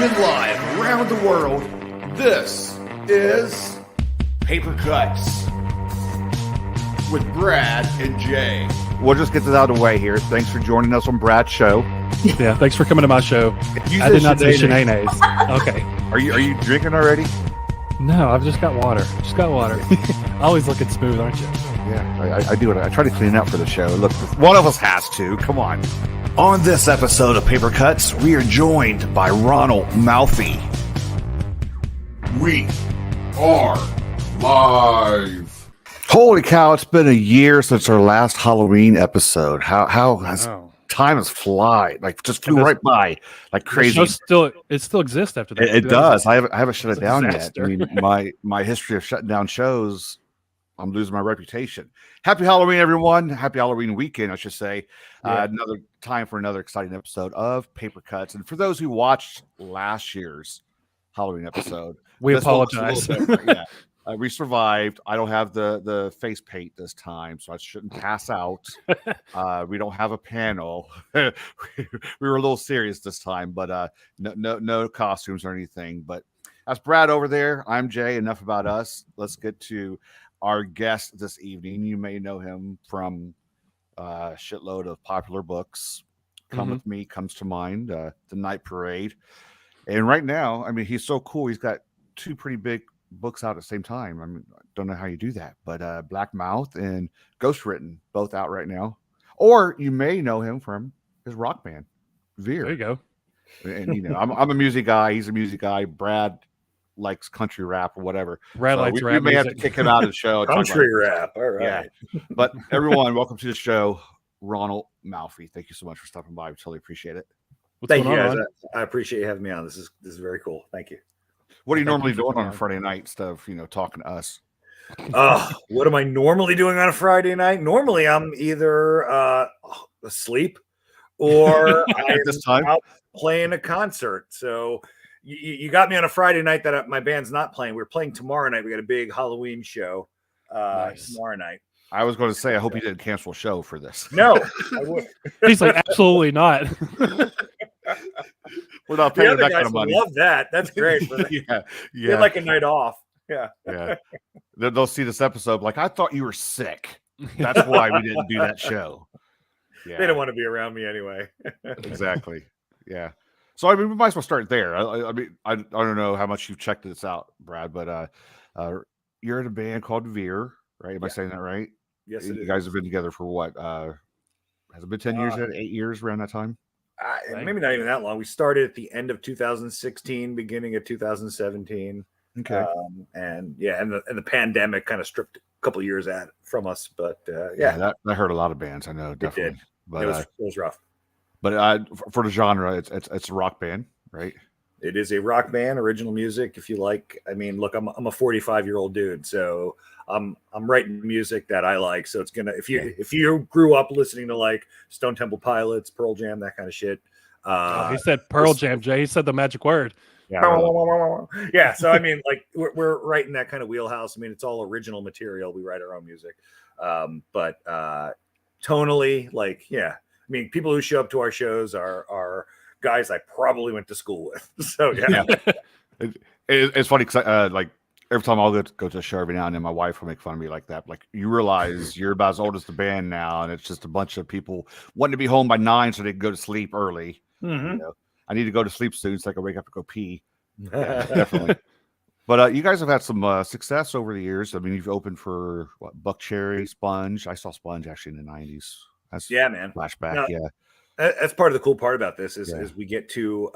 Streaming live around the world, this is Paper Cuts with Brad and Jay. We'll just get this out of the way here. Thanks for joining us on Brad's show. Yeah, thanks for coming to my show. I did not say shenanigans. Okay. Are you drinking already? No, I've just got water. Always looking smooth, aren't you? Yeah, I do it. I try to clean up for the show. Look, one of us has to. Come on. On this episode of Paper Cuts, we are joined by Ronald Malfi. We are live. Holy cow! It's been a year since our last Halloween episode. How has time has fly? Like just flew right by like crazy. It still exists after that. It does. I haven't shut it down disaster. yet. I mean, my history of shutting down shows, I'm losing my reputation. Happy Halloween, everyone. Happy Halloween weekend, I should say. Yeah. Another time for another exciting episode of Paper Cuts. And for those who watched last year's Halloween episode, We this one was apologize. a little different. Yeah. We survived. I don't have the face paint this time, so I shouldn't pass out. We don't have a panel. We were a little serious this time, but no costumes or anything. But that's Brad over there. I'm Jay. Enough about us. Let's get to our guest this evening. You may know him from a shitload of popular books. Come With Me comes to mind, The Night Parade. And right now, I mean, he's so cool. He's got two pretty big books out at the same time. I mean, I don't know how you do that, but Black Mouth and Ghostwritten, both out right now. Or you may know him from his rock band, Veer. There you go. And you know, I'm a music guy. He's a music guy. Brad likes country rap or whatever. Brad likes rap we may have music. to kick him out of the show. and talk Country about- rap. All right. Yeah. But everyone, welcome to the show. Ronald Malfi. Thank you so much for stopping by. We totally appreciate it. What's Thank going you, on, guys. Ron? I appreciate you having me on. This is very cool. Thank you. What are you Thank normally you for doing coming on on. Friday night instead of, talking to us? What am I normally doing on a Friday night? Normally, I'm either asleep or I'm this time? out playing a concert. So you got me on a Friday night that my band's not playing. We're playing tomorrow night. We got a big Halloween show Nice. tomorrow night. I was going to say, I hope you didn't cancel a show for this. No, I would. He's like, absolutely not. We're not The paying other that guys kind of money. love that. That's great. But yeah, you get like a night off. Yeah. yeah. They'll see this episode like, I thought you were sick. That's why we didn't do that show. Yeah, They don't want to be around me anyway. exactly. Yeah. So I mean, we might as well start there. I mean, I don't know how much you've checked this out, Brad, but you're in a band called Veer, right? Am I saying that right? Yes, it You is. guys have been together for what? Has it been 10 years yet? 8 years around that time? Maybe not even that long. We started at the end of 2016, beginning of 2017. Okay. And the pandemic kind of stripped a couple of years from us, but yeah, that hurt a lot of bands. I know, definitely. did. But it was rough. for the genre, it's a rock band, right? It is a rock band, original music. If you like, I mean, look, I'm a 45-year-old dude, so I'm writing music that I like. So it's gonna if you grew up listening to like Stone Temple Pilots, Pearl Jam, that kind of shit. He said Pearl Jam, Jay. He said the magic word. Yeah, so I mean, like we're right in that kind of wheelhouse. I mean, it's all original material. We write our own music, but tonally, like, yeah. I mean, people who show up to our shows are guys I probably went to school with. So yeah. It's funny because like every time I'll go to a show every now and then, my wife will make fun of me like that. Like, you realize you're about as old as the band now, and it's just a bunch of people wanting to be home by 9 so they can go to sleep early. Mhm. You know? I need to go to sleep soon so I can wake up and go pee. Yeah, definitely. But you guys have had some success over the years. I mean, you've opened for Buck Cherry, Sponge. I saw Sponge actually in the 90s. That's Yeah, man. flashback. No, Yeah. That's part of the cool part about this is we get to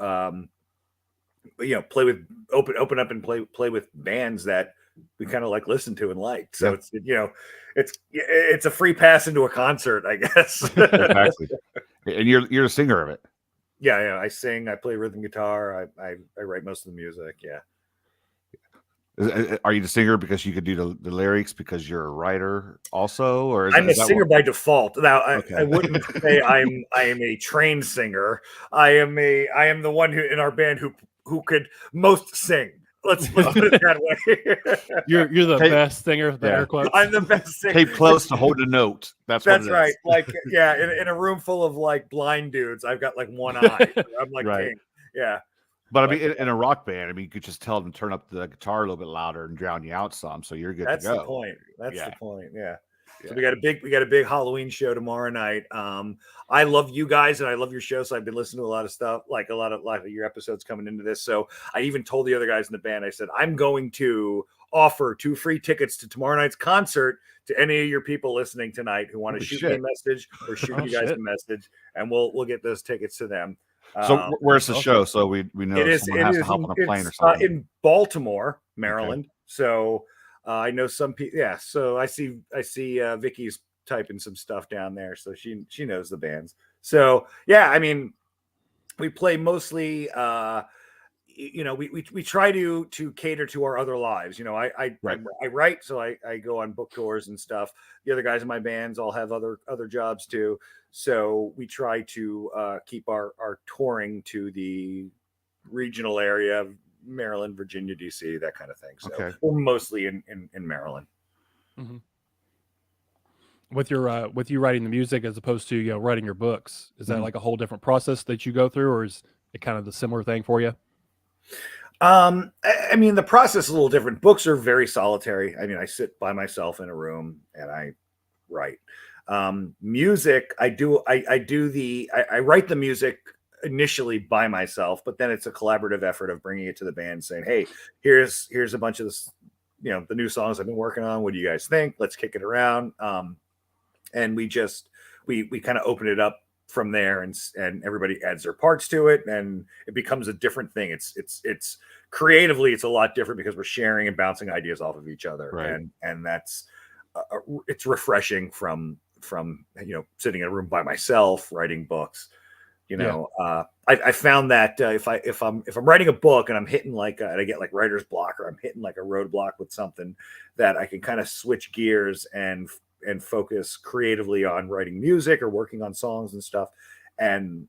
play with open up and play with bands that we kind of like listen to and like. So it's a free pass into a concert, I guess. Exactly. And you're a singer of it. Yeah. I sing, I play rhythm guitar, I write most of the music. Yeah. Are you the singer because you could do the lyrics because you're a writer also, or I'm a singer by default. Now, Okay. I wouldn't say I am a trained singer. I am the one who in our band who could most sing. Let's put it that way. You're the best singer. The air quotes. I'm the best singer. tape close to hold a note. That's right. Like, yeah, in a room full of like blind dudes, I've got like one eye. I'm like Right. king. Yeah. But I mean, in a rock band, I mean, you could just tell them to turn up the guitar a little bit louder and drown you out some, so you're good That's to go. the point. That's the point. Yeah. So Yeah. we got a big Halloween show tomorrow night. I love you guys and I love your show. So I've been listening to a lot of stuff, like a lot of your episodes coming into this. So I even told the other guys in the band, I said, I'm going to offer 2 free tickets to tomorrow night's concert to any of your people listening tonight who want to shoot me a message or shoot you guys a message, and we'll get those tickets to them. So where's the show? So we know someone has to hop on a plane or something. In Baltimore, Maryland. Okay. So I know some people. Yeah. So I see Vicky's typing some stuff down there, so she knows the bands. So yeah, I mean, we play mostly. We try to cater to our other lives. I write, so I go on book tours and stuff. The other guys in my bands all have other jobs too. So we try to keep our touring to the regional area of Maryland, Virginia, DC, that kind of thing. So we're mostly in Maryland. Mm-hmm. With you writing the music as opposed to writing your books, is that like a whole different process that you go through, or is it kind of the similar thing for you? I mean, the process is a little different. Books are very solitary. I mean, I sit by myself in a room and I write. Music, I write the music initially by myself, but then it's a collaborative effort of bringing it to the band, saying, hey, here's a bunch of this, the new songs I've been working on. What do you guys think? Let's kick it around. And we kind of open it up from there, and everybody adds their parts to it, and it becomes a different thing. It's creatively, it's a lot different because we're sharing and bouncing ideas off of each other. Right. And that's it's refreshing from sitting in a room by myself writing books. I found that if I'm writing a book and I'm hitting and I get like writer's block, or I'm hitting like a roadblock with something, that I can kind of switch gears and focus creatively on writing music or working on songs and stuff. And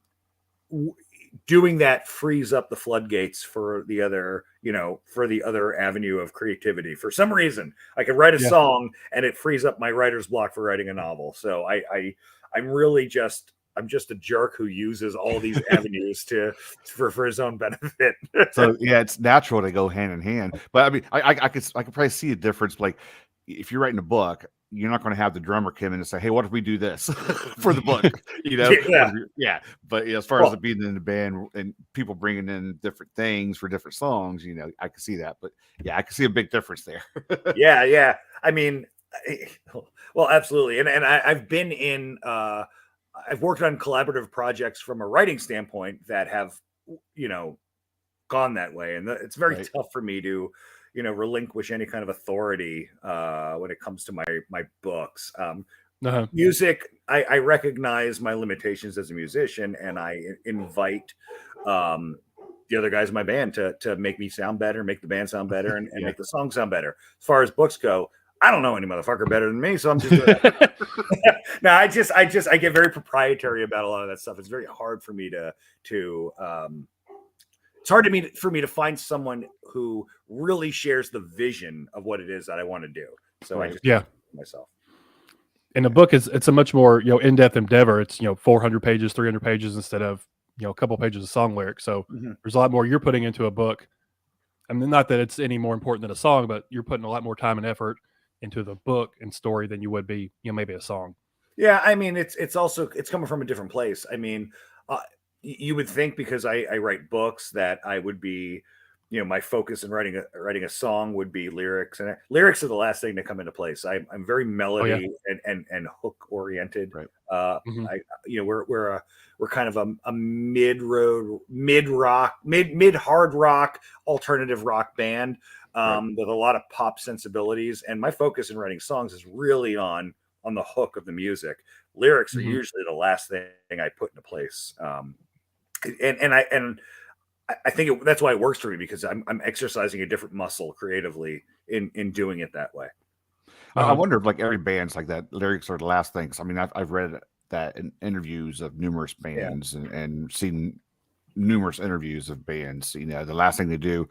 doing that frees up the floodgates for the other avenue of creativity. For some reason, I can write a song and it frees up my writer's block for writing a novel. So I'm just a jerk who uses all these avenues for his own benefit. So yeah, it's natural to go hand in hand. But I mean, I could probably see a difference. Like if you're writing a book, you're not going to have the drummer come in and say, hey, what if we do this for the book? But as far as being in the band and people bringing in different things for different songs, I can see that. But yeah, I can see a big difference there. Yeah. I mean, well, absolutely. And I've been in, I've worked on collaborative projects from a writing standpoint that have, gone that way. And it's very tough for me to, relinquish any kind of authority when it comes to my books. Music, I recognize my limitations as a musician, and I invite the other guys in my band to make me sound better, make the band sound better, and make the song sound better. As far as books go, I don't know any motherfucker better than me, so I'm just doing that. No, I get very proprietary about a lot of that stuff. It's very hard for me to it's hard for me to find someone who really shares the vision of what it is that I want to do. So I just do it myself. And the book it's a much more in-depth endeavor. It's 400 pages, 300 pages instead of a couple pages of song lyrics. So there's a lot more you're putting into a book. I mean, not that it's any more important than a song, but you're putting a lot more time and effort into the book and story than you would be maybe a song. Yeah, I mean, it's coming from a different place. I mean, you would think because I write books that I would be, my focus in writing a song would be lyrics, and lyrics are the last thing to come into place. I'm very melody and hook oriented. Right. We're kind of a mid hard rock, alternative rock band with a lot of pop sensibilities. And my focus in writing songs is really on the hook of the music. Lyrics are usually the last thing I put into place. And I think that's why it works for me, because I'm exercising a different muscle creatively in doing it that way. I wonder if every band's like that. Lyrics are the last things. I mean, I've read that in interviews of numerous bands and seen numerous interviews of bands. The last thing they do,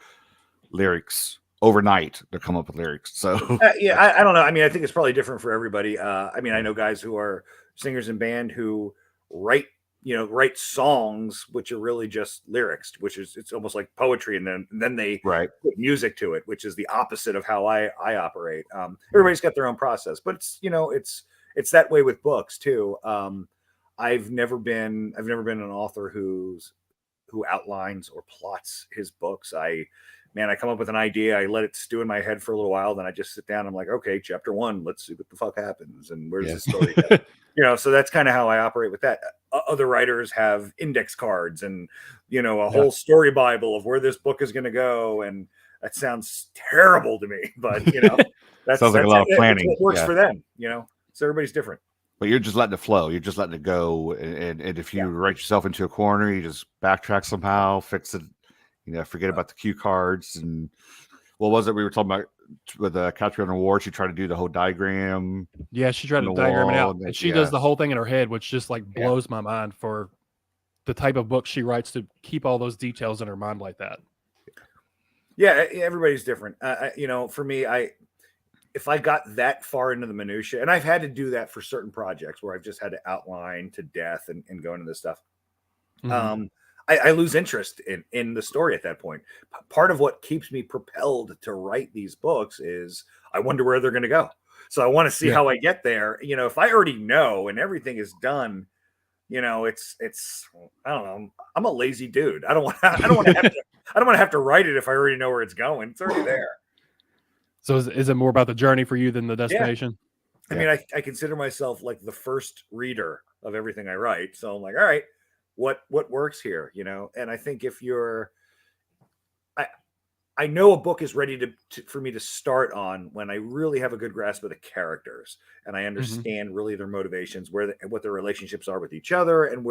lyrics overnight to come up with lyrics. So I don't know. I mean, I think it's probably different for everybody. I mean, I know guys who are singers in band who write write songs, which are really just lyrics, it's almost like poetry. And then they Right. put music to it, which is the opposite of how I operate. Everybody's got their own process, but it's that way with books too. I've never been an author who outlines or plots his books. I come up with an idea, I let it stew in my head for a little while, then I just sit down. I'm like, okay, chapter 1, let's see what the fuck happens and where's the story go? So that's kind of how I operate with that. Other writers have index cards and a whole story bible of where this book is going to go, and that sounds terrible to me, but that's sounds like a lot of planning. What works for them, so everybody's different. But you're just letting it flow. You're just letting it go. And if you write yourself into a corner, you just backtrack somehow, fix it, forget about the cue cards. And what was it we were talking about with Catherine Award? She tried to do the whole diagram. Yeah, she tried to diagram it out. And she does the whole thing in her head, which just like blows my mind for the type of book she writes, to keep all those details in her mind like that. Yeah, everybody's different. For me, if I got that far into the minutia, and I've had to do that for certain projects where I've just had to outline to death and go into this stuff. Mm-hmm. I lose interest in the story at that point. Part of what keeps me propelled to write these books is I wonder where they're going to go. So I want to see how I get there. If I already know and everything is done, it's I don't know. I'm a lazy dude. I don't want to have to write it if I already know where it's going. It's already there. So is it more about the journey for you than the destination? Yeah. I mean, I consider myself like the first reader of everything I write. So I'm like, all right, what works here, And I think if I know a book is ready for me to start on when I really have a good grasp of the characters and I understand really their motivations, what their relationships are with each other, and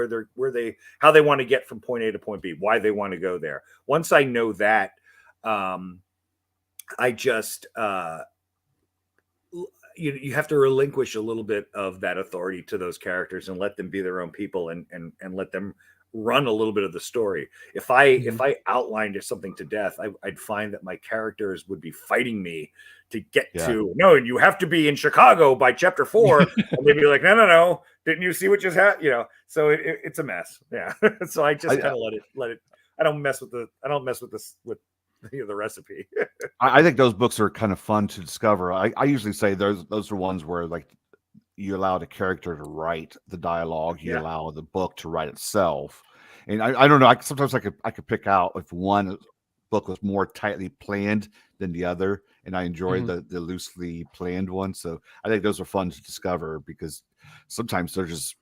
how they want to get from point A to point B, why they want to go there. Once I know that, I just you have to relinquish a little bit of that authority to those characters and let them be their own people and let them run a little bit of the story. If I outlined something to death, I'd find that my characters would be fighting me to get to no, you have to be in Chicago by chapter 4. And they'd be like, no, didn't you see what just happened? So it's a mess. Yeah. So I just kind of let it. I don't mess with the recipe. I think those books are kind of fun to discover. I usually say those are ones where like you allow the character to write the dialogue, you allow the book to write itself. And I don't know. Sometimes I could pick out if one book was more tightly planned than the other, and I enjoy the loosely planned one. So I think those are fun to discover because sometimes they're just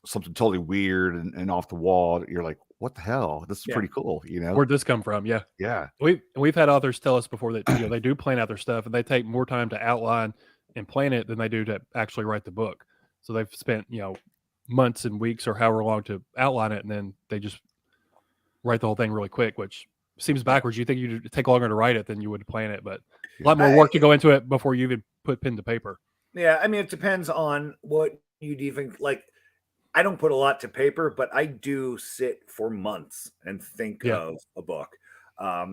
something totally weird and off the wall. You're like, what the hell? This is pretty cool, Where'd this come from? Yeah. We've had authors tell us before that they do plan out their stuff and they take more time to outline and plan it than they do to actually write the book. So they've spent months and weeks or however long to outline it, and then they just write the whole thing really quick, which seems backwards. You think you'd take longer to write it than you would to plan it, but a lot more work to go into it before you even put pen to paper. Yeah, I mean, it depends on what you'd even like. I don't put a lot to paper, but I do sit for months and think of a book.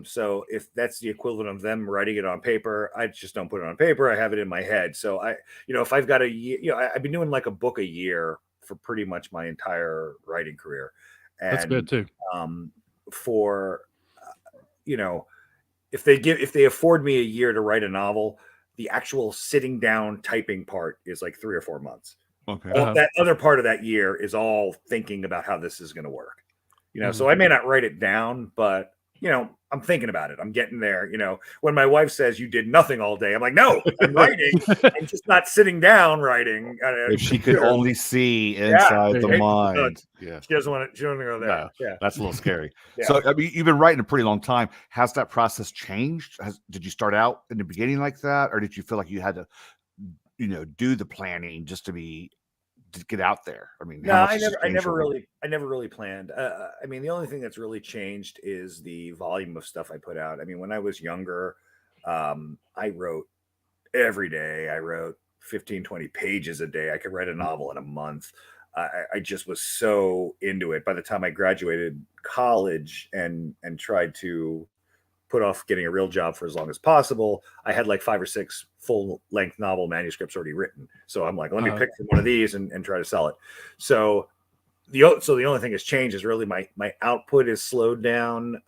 So if that's the equivalent of them writing it on paper, I just don't put it on paper. I have it in my head. So if I've got a year, I've been doing like a book a year for pretty much my entire writing career. And, that's good too. If they afford me a year to write a novel, the actual sitting down typing part is like 3 or 4 months. Okay. That other part of that year is all thinking about how this is going to work. So I may not write it down, but I'm thinking about it. I'm getting there. When my wife says you did nothing all day, I'm like, no, I'm writing. I'm just not sitting down writing. If she could only see inside the mind. She doesn't want to go there. Yeah. That's a little scary. So I mean, you've been writing a pretty long time. Has that process changed? Did you start out in the beginning like that? Or did you feel like you had to, do the planning just to get out there? I mean, no, I never really planned. I mean, the only thing that's really changed is the volume of stuff I put out. I mean, when I was younger, I wrote every day. I wrote 15, 20 pages a day. I could write a novel in a month. I just was so into it. By the time I graduated college and tried to put off getting a real job for as long as possible, I had like 5 or 6 full-length novel manuscripts already written. So I'm like, let me pick from one of these and try to sell it. So the only thing that's changed is really my output is slowed down,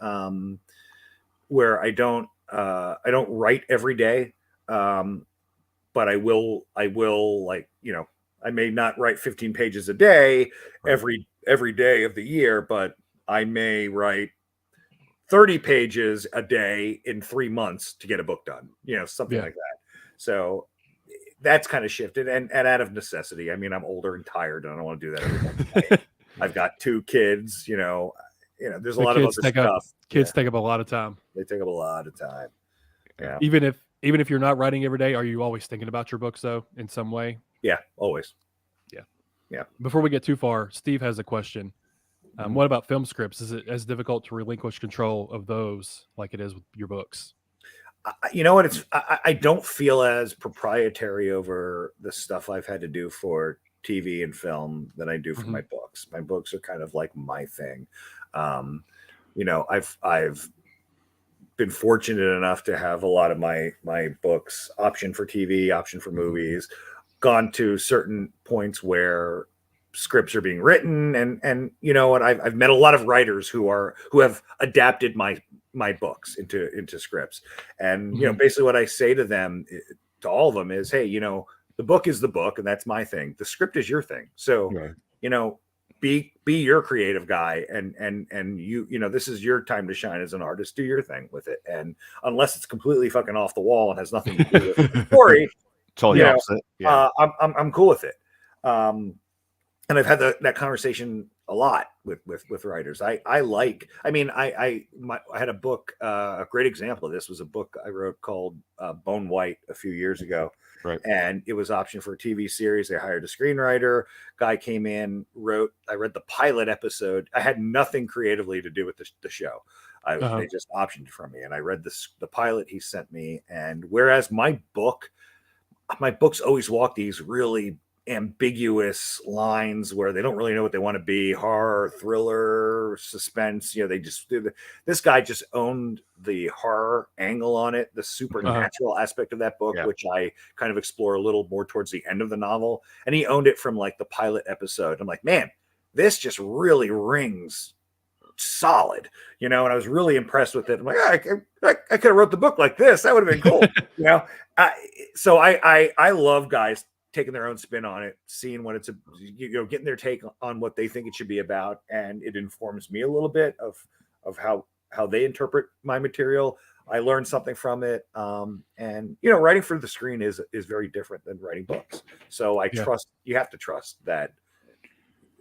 where I don't write every day, but I will like, I may not write 15 pages a day every day of the year, but I may write 30 pages a day in 3 months to get a book done, something like that. So that's kind of shifted, and out of necessity. I mean, I'm older and tired, and I don't want to do that every day. I've got 2 kids, there's a lot of other stuff. Kids take up a lot of time. They take up a lot of time. Yeah. Even if you're not writing every day, are you always thinking about your books though, in some way? Yeah, always. Yeah. Before we get too far, Steve has a question. What about film scripts? Is it as difficult to relinquish control of those like it is with your books? You know what? I don't feel as proprietary over the stuff I've had to do for TV and film than I do for my books. My books are kind of like my thing. I've been fortunate enough to have a lot of my books optioned for TV, optioned for movies, gone to certain points where scripts are being written, and you know what, I've met a lot of writers who have adapted my books into scripts, and basically what I say to them, to all of them, is, hey, the book is the book, and that's my thing. The script is your thing. So be your creative guy, and this is your time to shine as an artist. Do your thing with it, and unless it's completely fucking off the wall and has nothing to do with the story, totally opposite. Yeah. I'm cool with it. And I've had that conversation a lot with writers. I had a book. A great example of this was a book I wrote called Bone White a few years ago. Right. And it was optioned for a TV series. They hired a screenwriter. Guy came in, I read the pilot episode. I had nothing creatively to do with the show. They just optioned it from me. And I read the pilot he sent me. And whereas my books always walk these really ambiguous lines where they don't really know what they want to be, horror, thriller, suspense, they just do this guy just owned the horror angle on it, the supernatural aspect of that book, which I kind of explore a little more towards the end of the novel, and he owned it from like the pilot episode. I'm like, man, this just really rings solid, and I was really impressed with it. I'm like, I could have wrote the book like this. That would have been cool. So I love guys taking their own spin on it, seeing what it's getting their take on what they think it should be about, and it informs me a little bit of how they interpret my material. I learned something from it, and writing for the screen is very different than writing books. So I trust, you have to trust that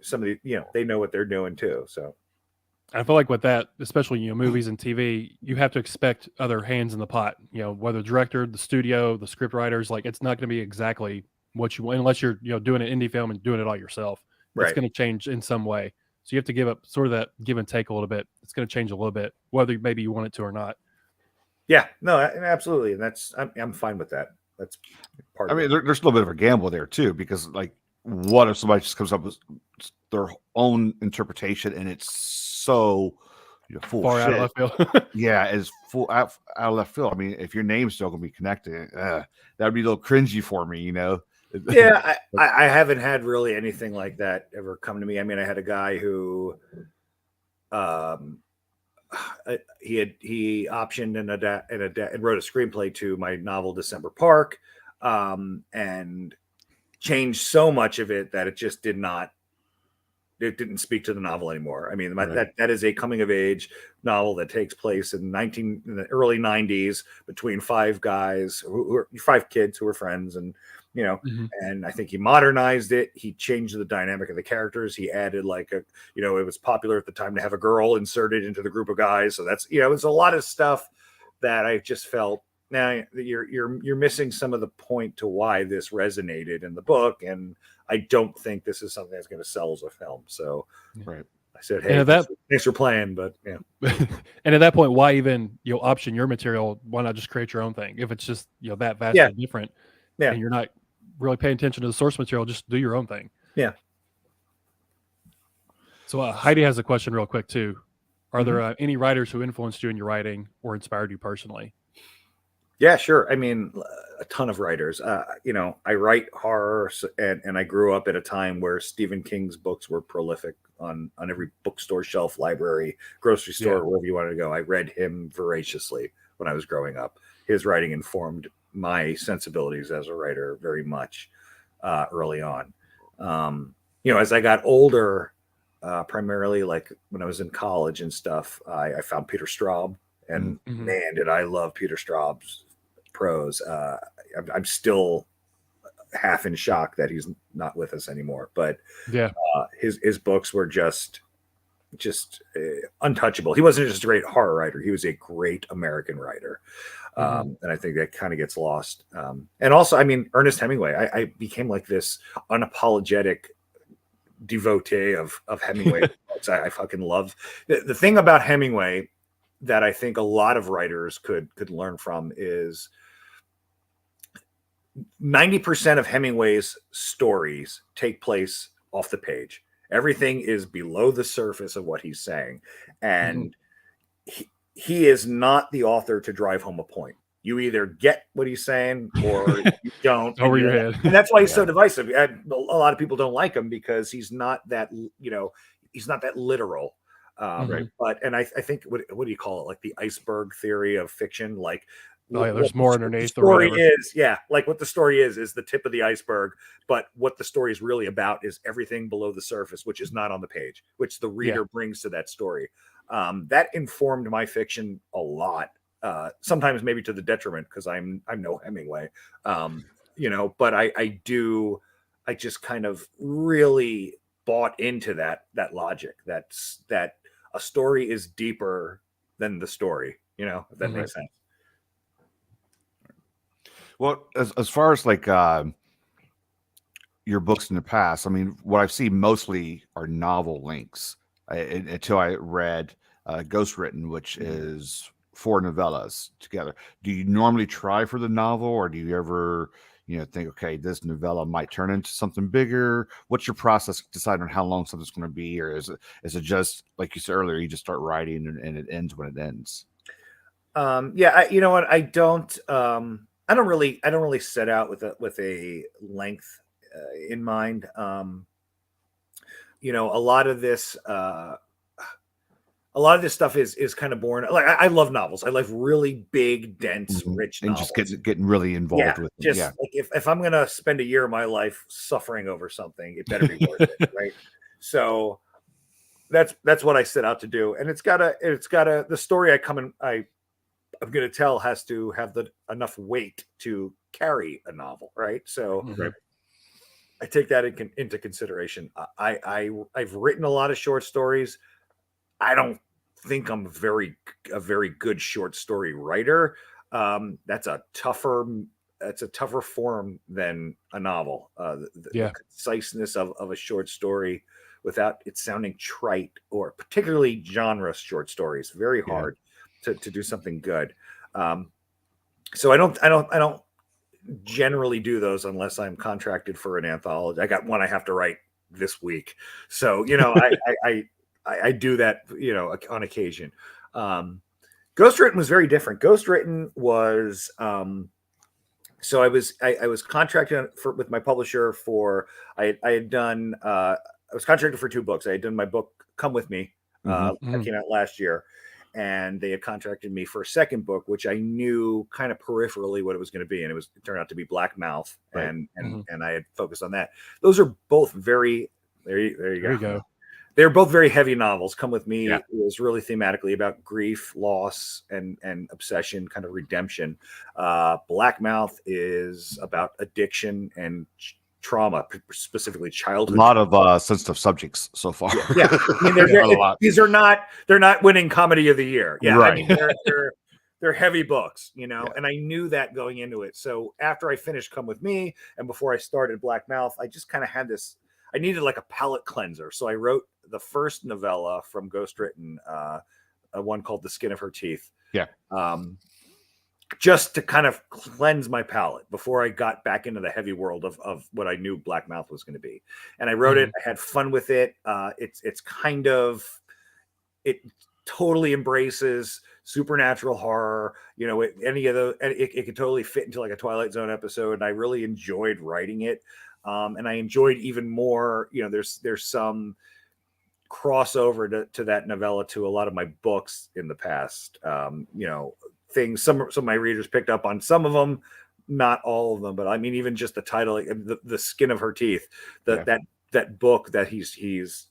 somebody, they know what they're doing too. So I feel like with that, especially movies and TV, you have to expect other hands in the pot. Whether the director, the studio, the script writers, like it's not going to be exactly what you want unless you're doing an indie film and doing it all yourself. Right. It's going to change in some way. So you have to give up sort of that give and take a little bit. It's going to change a little bit, whether maybe you want it to or not. Yeah, no, absolutely. And I'm fine with that. That's part of it. There's a little bit of a gamble there too, because like, what if somebody just comes up with their own interpretation and it's so full far shit. Out of left field? Yeah, it's full out of left field. If your name's still gonna be connected, that would be a little cringy for me, Yeah, I haven't had really anything like that ever come to me. I had a guy who he optioned and wrote a screenplay to my novel December Park, and changed so much of it that it just didn't speak to the novel anymore. That is a coming of age novel that takes place in the early 90s between 5 guys who are 5 kids who were friends, and and I think he modernized it. He changed the dynamic of the characters. He added it was popular at the time to have a girl inserted into the group of guys. So that's, it's a lot of stuff that I just felt, now you're missing some of the point to why this resonated in the book. And I don't think this is something that's going to sell as a film. So right. I said, hey, thanks for playing, but yeah. And at that point, why even option your material? Why not just create your own thing? If it's just that vastly different, and you're not really paying attention to the source material, just do your own thing. Yeah. So Heidi has a question real quick too. Are there any writers who influenced you in your writing or inspired you personally? Yeah, sure. I mean, a ton of writers. You know, I write horror, and I grew up at a time where Stephen King's books were prolific on every bookstore shelf, library, grocery store, wherever you wanted to go. I read him voraciously when I was growing up. His writing informed my sensibilities as a writer very much early on. You know, as I got older, primarily like when I was in college and stuff, I found Peter Straub, and man, did I love Peter Straub's prose. I'm still half in shock that he's not with us anymore, but his books were just untouchable. He wasn't just a great horror writer, he was a great American writer. And I think that kind of gets lost. And also, I mean, Ernest Hemingway, I became like this unapologetic devotee of Hemingway books. I fucking love the thing about Hemingway that I think a lot of writers could learn from is 90% of Hemingway's stories take place off the page. Everything is below the surface of what he's saying. And he is not the author to drive home a point. You either get what he's saying or you don't. Over your head. And that's why he's so divisive. A lot of people don't like him because he's not that, you know, he's not that literal. Right. But, and I think, what do you call it? Like the iceberg theory of fiction. Like, there's more underneath. The story is, like what the story is the tip of the iceberg. But what the story is really about is everything below the surface, which is not on the page, which the reader brings to that story. That informed my fiction a lot. Sometimes maybe to the detriment because I'm no Hemingway, you know. But I just kind of really bought into that logic. that a story is deeper than the story. You know, if that makes sense. Well, as far as like your books in the past, I mean, what I've seen mostly are novel links. Until I read Ghostwritten, which is 4 novellas together. Do you normally try for the novel, or do you ever, you know, think, okay, this novella might turn into something bigger? What's your process deciding on how long something's going to be, or is it just like you said earlier, you just start writing and it ends when it ends? You know what? I don't really set out with a length in mind. You know, a lot of this stuff is kind of boring. Like I love novels. I love really big, dense, rich novels. And just getting really involved with them. Like if I'm gonna spend a year of my life suffering over something, it better be worth it, right? So that's what I set out to do. And it's gotta the story I'm gonna tell has to have enough weight to carry a novel, right? So I take that into consideration. I've written a lot of short stories. I don't think I'm a very good short story writer. That's a tougher form than a novel. The conciseness of a short story without it sounding trite, or particularly genre short stories, very hard to do something good. So I don't generally do those unless I'm contracted for an anthology. I got one I have to write this week, so you know I do that, you know, on occasion. Ghostwritten was very different. Ghostwritten was so I was contracted with my publisher for I was contracted for 2 books. I had done my book Come With Me that came out last year, and they had contracted me for a second book, which I knew kind of peripherally what it was going to be, and it turned out to be Black Mouth, and I had focused on that. Those are both very there you go. They're both very heavy novels. Come With Me was really thematically about grief, loss, and obsession, kind of redemption. Black Mouth is about addiction and trauma, specifically childhood. A lot of sensitive subjects so far. I mean, they're not winning comedy of the year. Right. I mean, they're heavy books, you know, and I knew that going into it. So after I finished Come With Me and before I started Black Mouth, I just kind of had this. I needed like a palate cleanser. So I wrote the first novella from Ghostwritten, one called The Skin of Her Teeth. Just to kind of cleanse my palate before I got back into the heavy world of what I knew Black Mouth was going to be. And I wrote it. I had fun with it. It totally embraces supernatural horror. You know, any of those, it could totally fit into like a Twilight Zone episode. And I really enjoyed writing it. And I enjoyed even more, you know, there's some crossover to that novella to a lot of my books in the past. You know, things, some of my readers picked up on some of them, not all of them, but I mean, even just the title, like, the skin of her teeth, that book that he's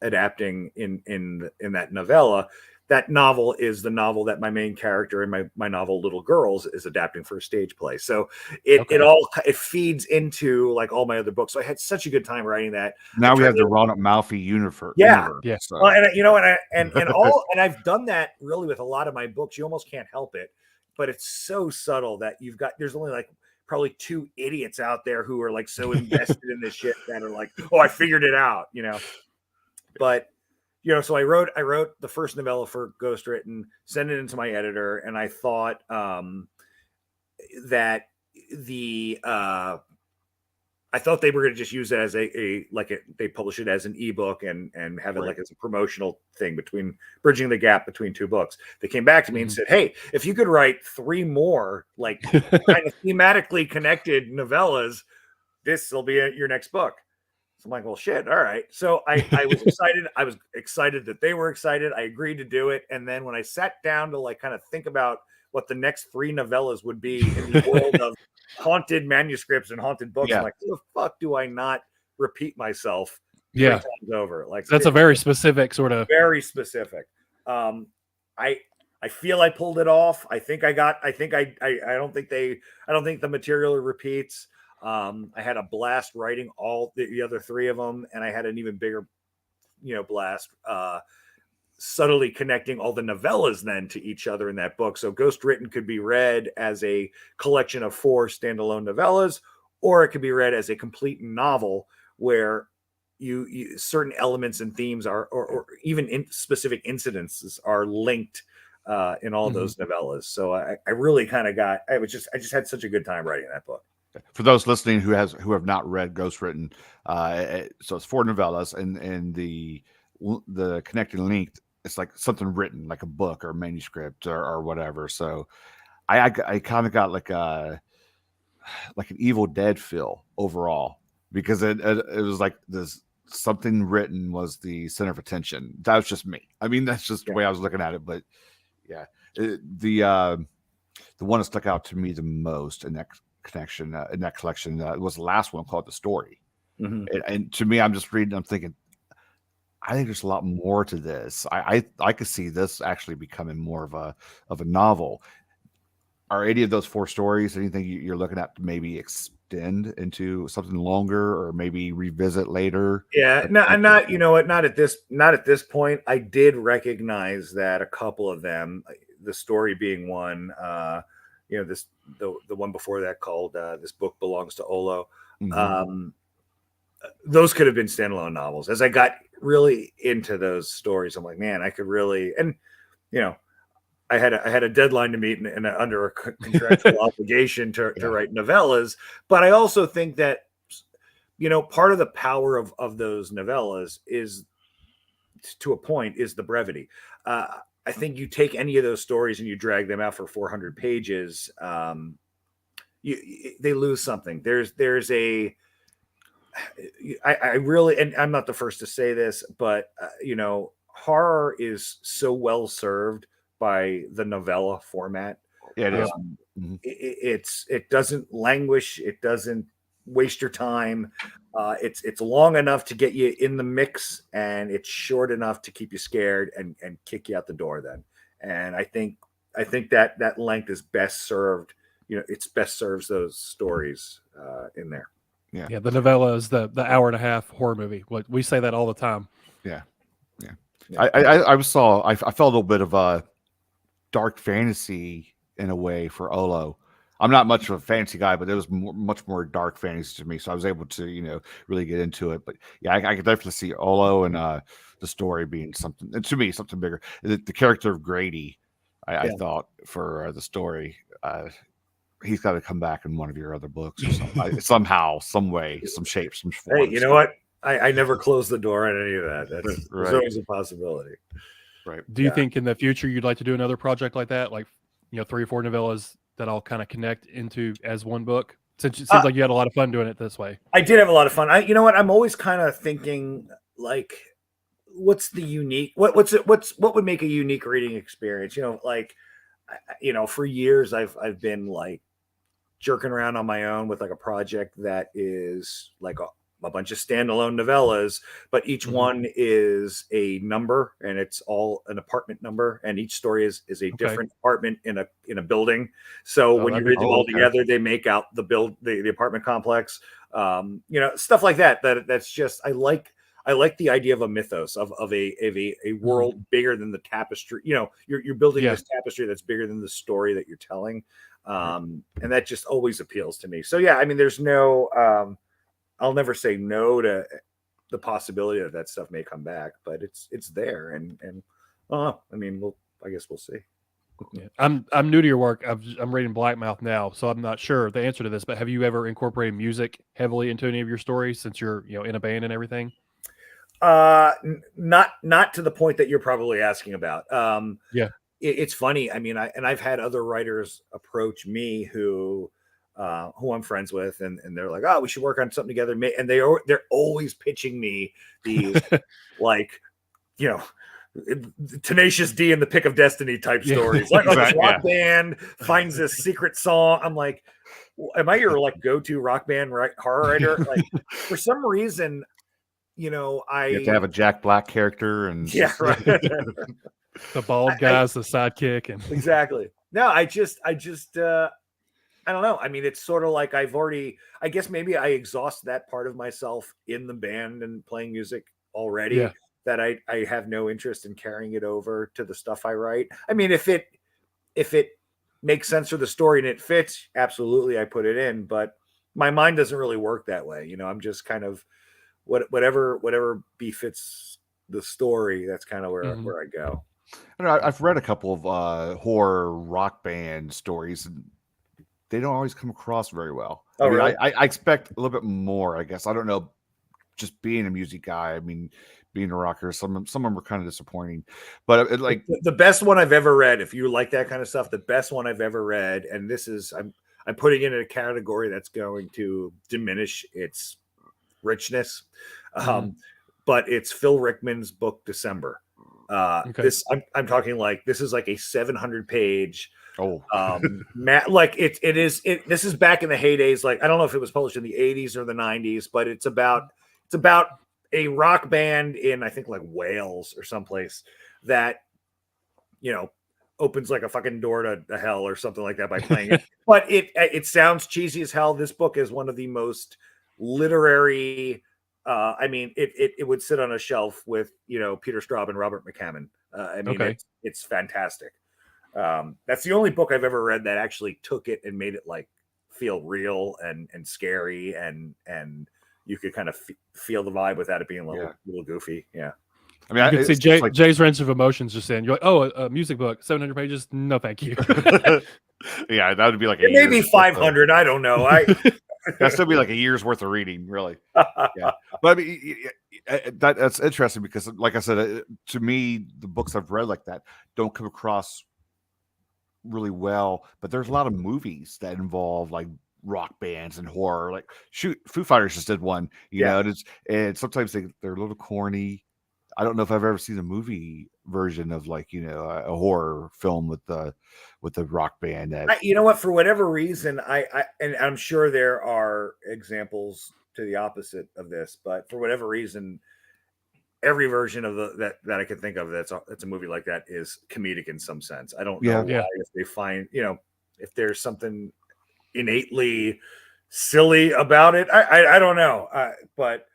adapting in that novella. That novel is the novel that my main character in my novel Little Girls is adapting for a stage play. So it feeds into like all my other books. So I had such a good time writing that. Now we have the Ronald Malfi universe. Yeah. So. Well, and you know, and I've done that really with a lot of my books. You almost can't help it, but it's so subtle that there's only like probably 2 idiots out there who are like so invested in this shit that are like, oh, I figured it out, you know. But you know, so I wrote the first novella for Ghostwritten, sent it into my editor, and I thought that I thought they were going to just use it as they publish it as an ebook and have it like as a promotional thing bridging the gap between 2 books. They came back to me and said, "Hey, if you could write 3 more like kind of thematically connected novellas, this will be your next book." So I'm like, well, shit. All right. So I was excited. I was excited that they were excited. I agreed to do it. And then when I sat down to like kind of think about what the next 3 novellas would be in the world of haunted manuscripts and haunted books, I'm like, who the fuck do I not repeat myself 3 times over? Like, that's a very specific sort of. Very specific. I feel I pulled it off. I think I don't think the material repeats. I had a blast writing all the other 3 of them, and I had an even bigger, you know, blast subtly connecting all the novellas then to each other in that book. So Ghostwritten could be read as a collection of 4 standalone novellas, or it could be read as a complete novel where you certain elements and themes are, or even specific incidences are linked in all those novellas. So I really kind of I just had such a good time writing that book. For those listening who have not read Ghostwritten, so it's 4 novellas, and the connecting link, it's like something written, like a book or a manuscript or whatever. So I kind of got like an Evil Dead feel overall, because it was like this something written was the center of attention. That was just me. I mean, that's just the way I was looking at it. But yeah, the one that stuck out to me the most in that connection in that collection was the last one, called The Story. And to me, I'm just reading, I'm thinking, I think there's a lot more to this. I could see this actually becoming more of a novel. Are any of those 4 stories anything you're looking at to maybe extend into something longer, or maybe revisit later? Yeah, no, I'm not. You know what? Not at this point. I did recognize that a couple of them, The Story being one. You know, the one before that called This Book Belongs to Olo. Those could have been standalone novels. As I got really into those stories, I'm like, man, I could really, and you know, I had a deadline to meet and under a contractual obligation to write novellas. But I also think that, you know, part of the power of those novellas is, to a point, is the brevity. I think you take any of those stories and you drag them out for 400 pages, they lose something. I really, and I'm not the first to say this, but you know, horror is so well served by the novella format. Yeah, it is. It doesn't languish. It doesn't waste your time. It's long enough to get you in the mix, and it's short enough to keep you scared and kick you out the door then. And I think that length is best served. You know, it's best serves those stories in there. Yeah. The novella is the hour and a half horror movie. We say that all the time. Yeah. I felt a little bit of a dark fantasy in a way for Olo. I'm not much of a fantasy guy, but it was much more dark fantasy to me, so I was able to, you know, really get into it. But yeah, I could definitely see Olo and The Story being something, and to me, something bigger. The character of Grady, I thought, for The Story, he's got to come back in one of your other books or something. Somehow, some way, some shape, some form. Hey, you know what? I never closed the door on any of that. There's always a possibility. Right. Do you think in the future you'd like to do another project like that, like 3 or 4 novellas that all kind of connect into as one book? Since it seems like you had a lot of fun doing it this way. I did have a lot of fun. You know what? I'm always kind of thinking like, what's the unique? What would make a unique reading experience? Like, for years I've been like jerking around on my own with like a project that is like a bunch of standalone novellas, but each one is a number, and it's all an apartment number, and each story is a different apartment in a building. So when you read them all together, they make out the apartment complex. Stuff like that. That's just I like the idea of a mythos of a world bigger than the tapestry. You're building this tapestry that's bigger than the story that you're telling. And that just always appeals to me. So yeah, I mean, there's no I'll never say no to the possibility that stuff may come back, but it's there, and I mean, I guess we'll see. Yeah. I'm new to your work. I'm reading Black Mouth now, so I'm not sure the answer to this, but have you ever incorporated music heavily into any of your stories since you're in a band and everything? Not to the point that you're probably asking about. It's funny. I mean, I've had other writers approach me who I'm friends with, and they're like, "Oh, we should work on something together." And they're always pitching me these like, Tenacious D and the Pick of Destiny type stories. Like, this rock band finds this secret song. I'm like, am I your like go-to rock band horror writer? Like, for some reason, you have to have a Jack Black character, and right. The bald guy's the sidekick, and exactly. No, I just I don't know. I mean, it's sort of like I guess maybe I exhaust that part of myself in the band and playing music already, that I have no interest in carrying it over to the stuff I write. I mean, if it makes sense for the story and it fits, absolutely, I put it in, but my mind doesn't really work that way. I'm just kind of whatever befits the story. That's kind of where I go. I know, I've read a couple of horror rock band stories, and they don't always come across very well. Oh, really? I expect a little bit more, I guess. I don't know. Just being a music guy, I mean, being a rocker, some of them were kind of disappointing. But like the best one I've ever read, if you like that kind of stuff, the best one I've ever read, and this is I'm putting it in a category that's going to diminish its richness, but it's Phil Rickman's book December. This I'm talking like this is like a 700-page. Like this is back in the heydays. Like, I don't know if it was published in the 80s or the 90s, but it's about a rock band in, I think, like Wales or someplace that opens like a fucking door to hell or something like that by playing it. But it sounds cheesy as hell. This book is one of the most literary. I mean, it would sit on a shelf with Peter Straub and Robert McCammon. I mean, it's fantastic. That's the only book I've ever read that actually took it and made it like feel real and scary, and you could kind of feel the vibe without it being a little goofy. Yeah. I mean, you can see Jay's range of emotions just saying, you're like, oh, a music book, 700 pages. No, thank you. Yeah, that would be like maybe 500. I don't know. That'd still be like a year's worth of reading, really. Yeah. But I mean, that's interesting because, like I said, to me, the books I've read like that don't come across really well. But there's a lot of movies that involve like rock bands and horror. Like, Foo Fighters just did one. You know, and sometimes they're a little corny. I don't know if I've ever seen a movie version of like a horror film with the rock band. That you know what? For whatever reason, and I'm sure there are examples to the opposite of this, but for whatever reason, every version of that I can think of that's a movie like that is comedic in some sense. I don't know why, if they find if there's something innately silly about it. I don't know, but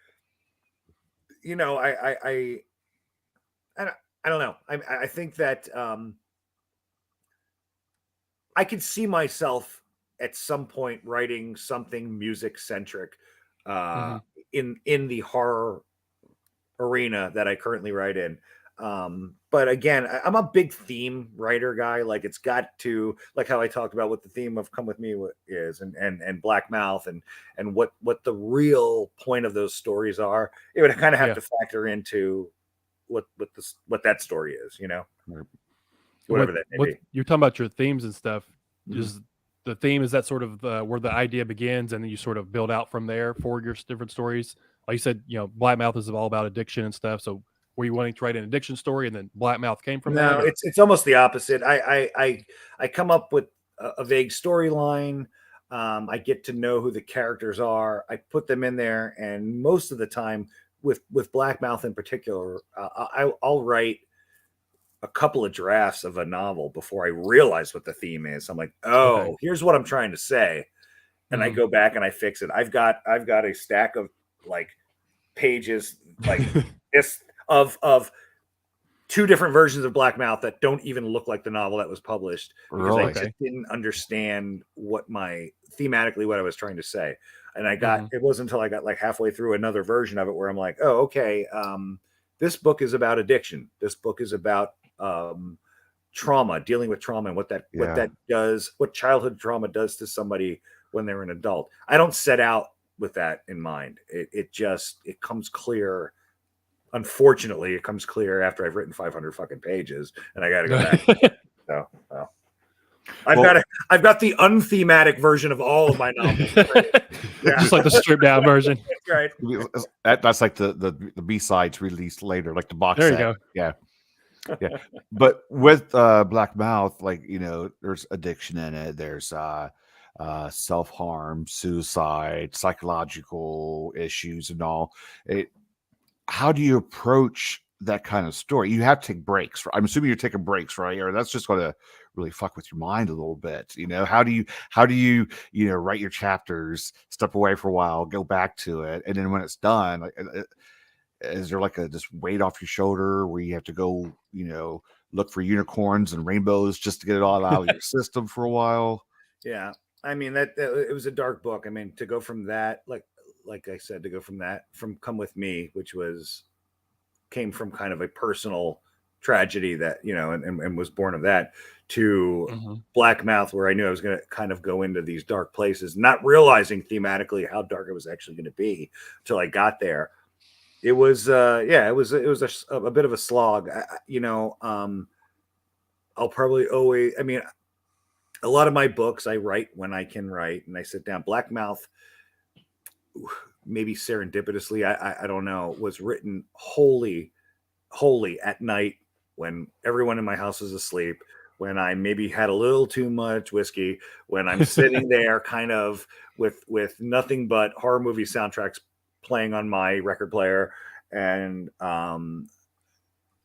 I don't know. I think that I could see myself at some point writing something music centric in the horror arena that I currently write in. But again, I'm a big theme writer guy. Like, it's got to, like how I talked about what the theme of Come With Me is, and Black Mouth, and what the real point of those stories are. It would kind of have to factor into what that story is, you know, Right. whatever that may be. You're talking about your themes and stuff. Mhm. Is the theme, is that sort of where the idea begins, and then you sort of build out from there for your different stories? Like you said, you know, Black Mouth is all about addiction and stuff. So were you wanting to write an addiction story, and then Black Mouth came from that? No, Or? it's almost the opposite. I come up with a vague storyline. I get to know who the characters are. I put them in there, and most of the time, with Black Mouth in particular, I'll write a couple of drafts of a novel before I realize what the theme is. I'm like, oh, Okay. here's what I'm trying to say, and I go back and I fix it. I've got a stack of like pages like this of two different versions of Black Mouth that don't even look like the novel that was published, because I just didn't understand what thematically what I was trying to say. And it wasn't until I got like halfway through another version of it where I'm like, oh, okay, this book is about addiction. This book is about trauma, dealing with trauma, and what that does, what childhood trauma does to somebody when they're an adult. I don't set out with that in mind. It comes clear. Unfortunately, it comes clear after I've written 500 fucking pages, and I got to go back. So, I've got the unthematic version of all of my novels. Just like the stripped down version. Right. That's like the B-sides released later, like the box There set. you go. Yeah. Yeah. But with Black Mouth, like, you know, there's addiction in it. There's self-harm, suicide, psychological issues and all. How do you approach that kind of story? You have to take breaks. I'm assuming you're taking breaks, right? Or that's just going to really fuck with your mind a little bit. You know, how do you write your chapters, step away for a while, go back to it, and then when it's done, like, is there like a just weight off your shoulder where you have to go, you know, look for unicorns and rainbows just to get it all out of your system for a while? Yeah, I mean that it was a dark book. I mean, to go from that, like I said, to go from that, from Come With Me, which came from kind of a personal tragedy that, you know, and was born of that, to Black Mouth, where I knew I was going to kind of go into these dark places, not realizing thematically how dark it was actually going to be till I got there. It was, it was a bit of a slog, you know. I'll probably always, I mean, a lot of my books I write when I can write, and I sit down. Black Mouth, maybe serendipitously, I don't know, was written wholly at night when everyone in my house is asleep, when I maybe had a little too much whiskey, when I'm sitting there kind of with nothing but horror movie soundtracks playing on my record player. And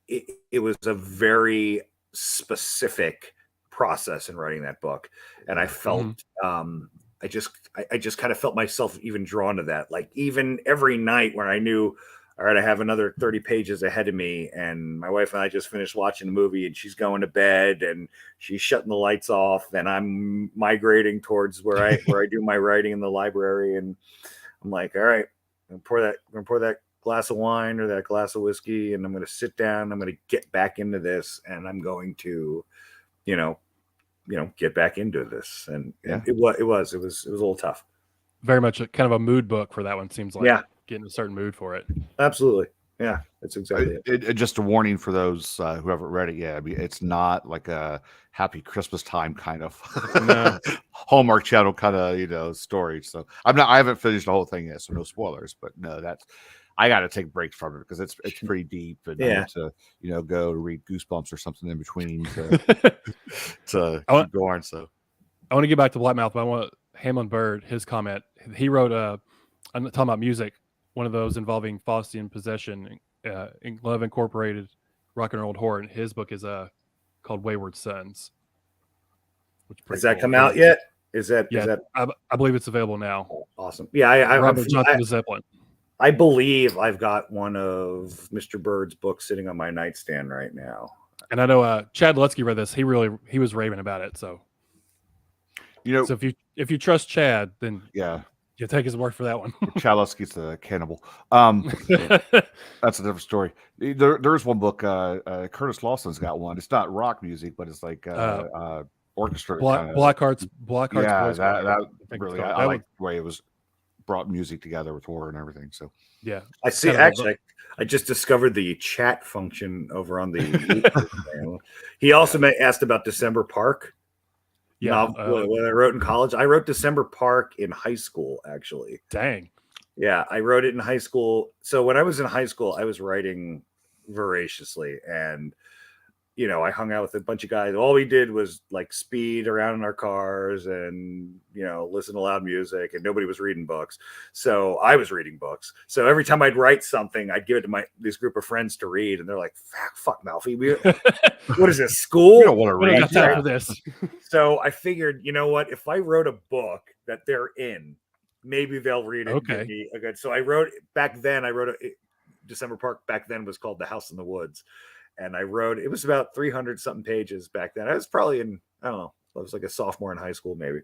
it was a very specific process in writing that book. And I felt I just kind of felt myself even drawn to that. Like, even every night when I knew, all right, I have another 30 pages ahead of me, and my wife and I just finished watching a movie, and she's going to bed, and she's shutting the lights off, and I'm migrating towards where I do my writing in the library, and I'm like, all right, I'm gonna pour that glass of wine or that glass of whiskey, and I'm gonna sit down, I'm gonna get back into this, and I'm going to, you know, get back into this. And it was a little tough. Very much kind of a mood book for that one, seems like. Yeah. Getting a certain mood for it. Absolutely. Yeah, that's exactly it. Just a warning for those who haven't read it yet. I mean, it's not like a happy Christmas time kind of Hallmark Channel kind of, you know, story. So I haven't finished the whole thing yet, so no spoilers. But no, I got to take breaks from it because it's pretty deep, and I have to, you know, go read Goosebumps or something in between to keep going. So I want to get back to Black Mouth, but I want Hamlin Bird, his comment. He wrote I'm talking about music, one of those involving Faustian possession, Love Incorporated, rock and roll horror. And his book is called Wayward Sons. Has that come out yet? I believe it's available now. Awesome. Yeah, Robert Johnson Zeppelin. I believe I've got one of Mr. Bird's books sitting on my nightstand right now. And I know Chad Lutsky read this. He was raving about it. So, you know, so if you trust Chad, then you take his word for that one. Chad Lutsky's the cannibal. That's a different story. There's one book. Curtis Lawson's got one. It's not rock music, but it's like orchestra. Black Heart's yeah, Voice. that really. I like the way it was brought music together with horror and everything. So Yeah, I see. Actually, I just discovered the chat function over on the YouTube channel. He also asked about December Park. Yeah, what I wrote in college. I wrote December Park in high school, actually. dang. Yeah, I wrote it in high school. So when I was in high school, I was writing voraciously, and I hung out with a bunch of guys. All we did was like speed around in our cars and, listen to loud music, and nobody was reading books. So I was reading books. So every time I'd write something, I'd give it to this group of friends to read. And they're like, fuck Malfi. What is this, school? we don't want to We don't read. got time for this. So I figured, you know what? If I wrote a book that they're in, maybe they'll read it. Okay. And give me a good. So I wrote December Park back then was called The House in the Woods. And I wrote, it was about 300 something pages back then. I was probably I don't know, I was like a sophomore in high school, maybe.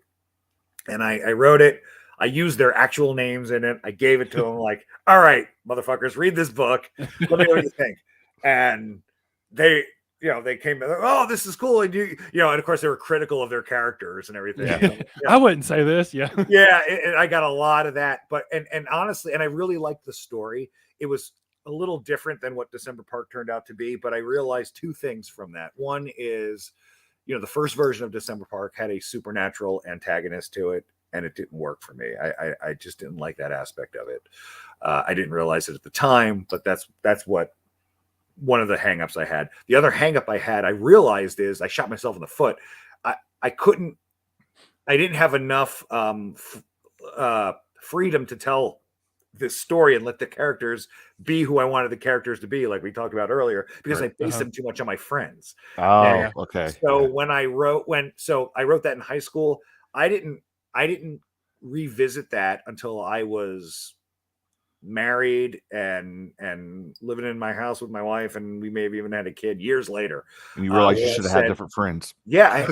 And I wrote it. I used their actual names in it. I gave it to them like, all right, motherfuckers, read this book. Let me know what you think. And they came, oh, this is cool. And and of course they were critical of their characters and everything. Yeah. I wouldn't say this. Yeah. Yeah. And I got a lot of that, but, and honestly, and I really liked the story. It was a little different than what December Park turned out to be, but I realized two things from that. One is, the first version of December Park had a supernatural antagonist to it, and it didn't work for me. I just didn't like that aspect of it. I didn't realize it at the time, but that's what one of the hangups I had. The other hangup I realized is I shot myself in the foot. I didn't have enough freedom to tell this story and let the characters be who I wanted the characters to be, like we talked about earlier, because I based them too much on my friends. Oh, okay. So when I wrote that in high school, I didn't revisit that until I was married and living in my house with my wife, and we maybe even had a kid years later. And you realize you should have had different friends. Yeah,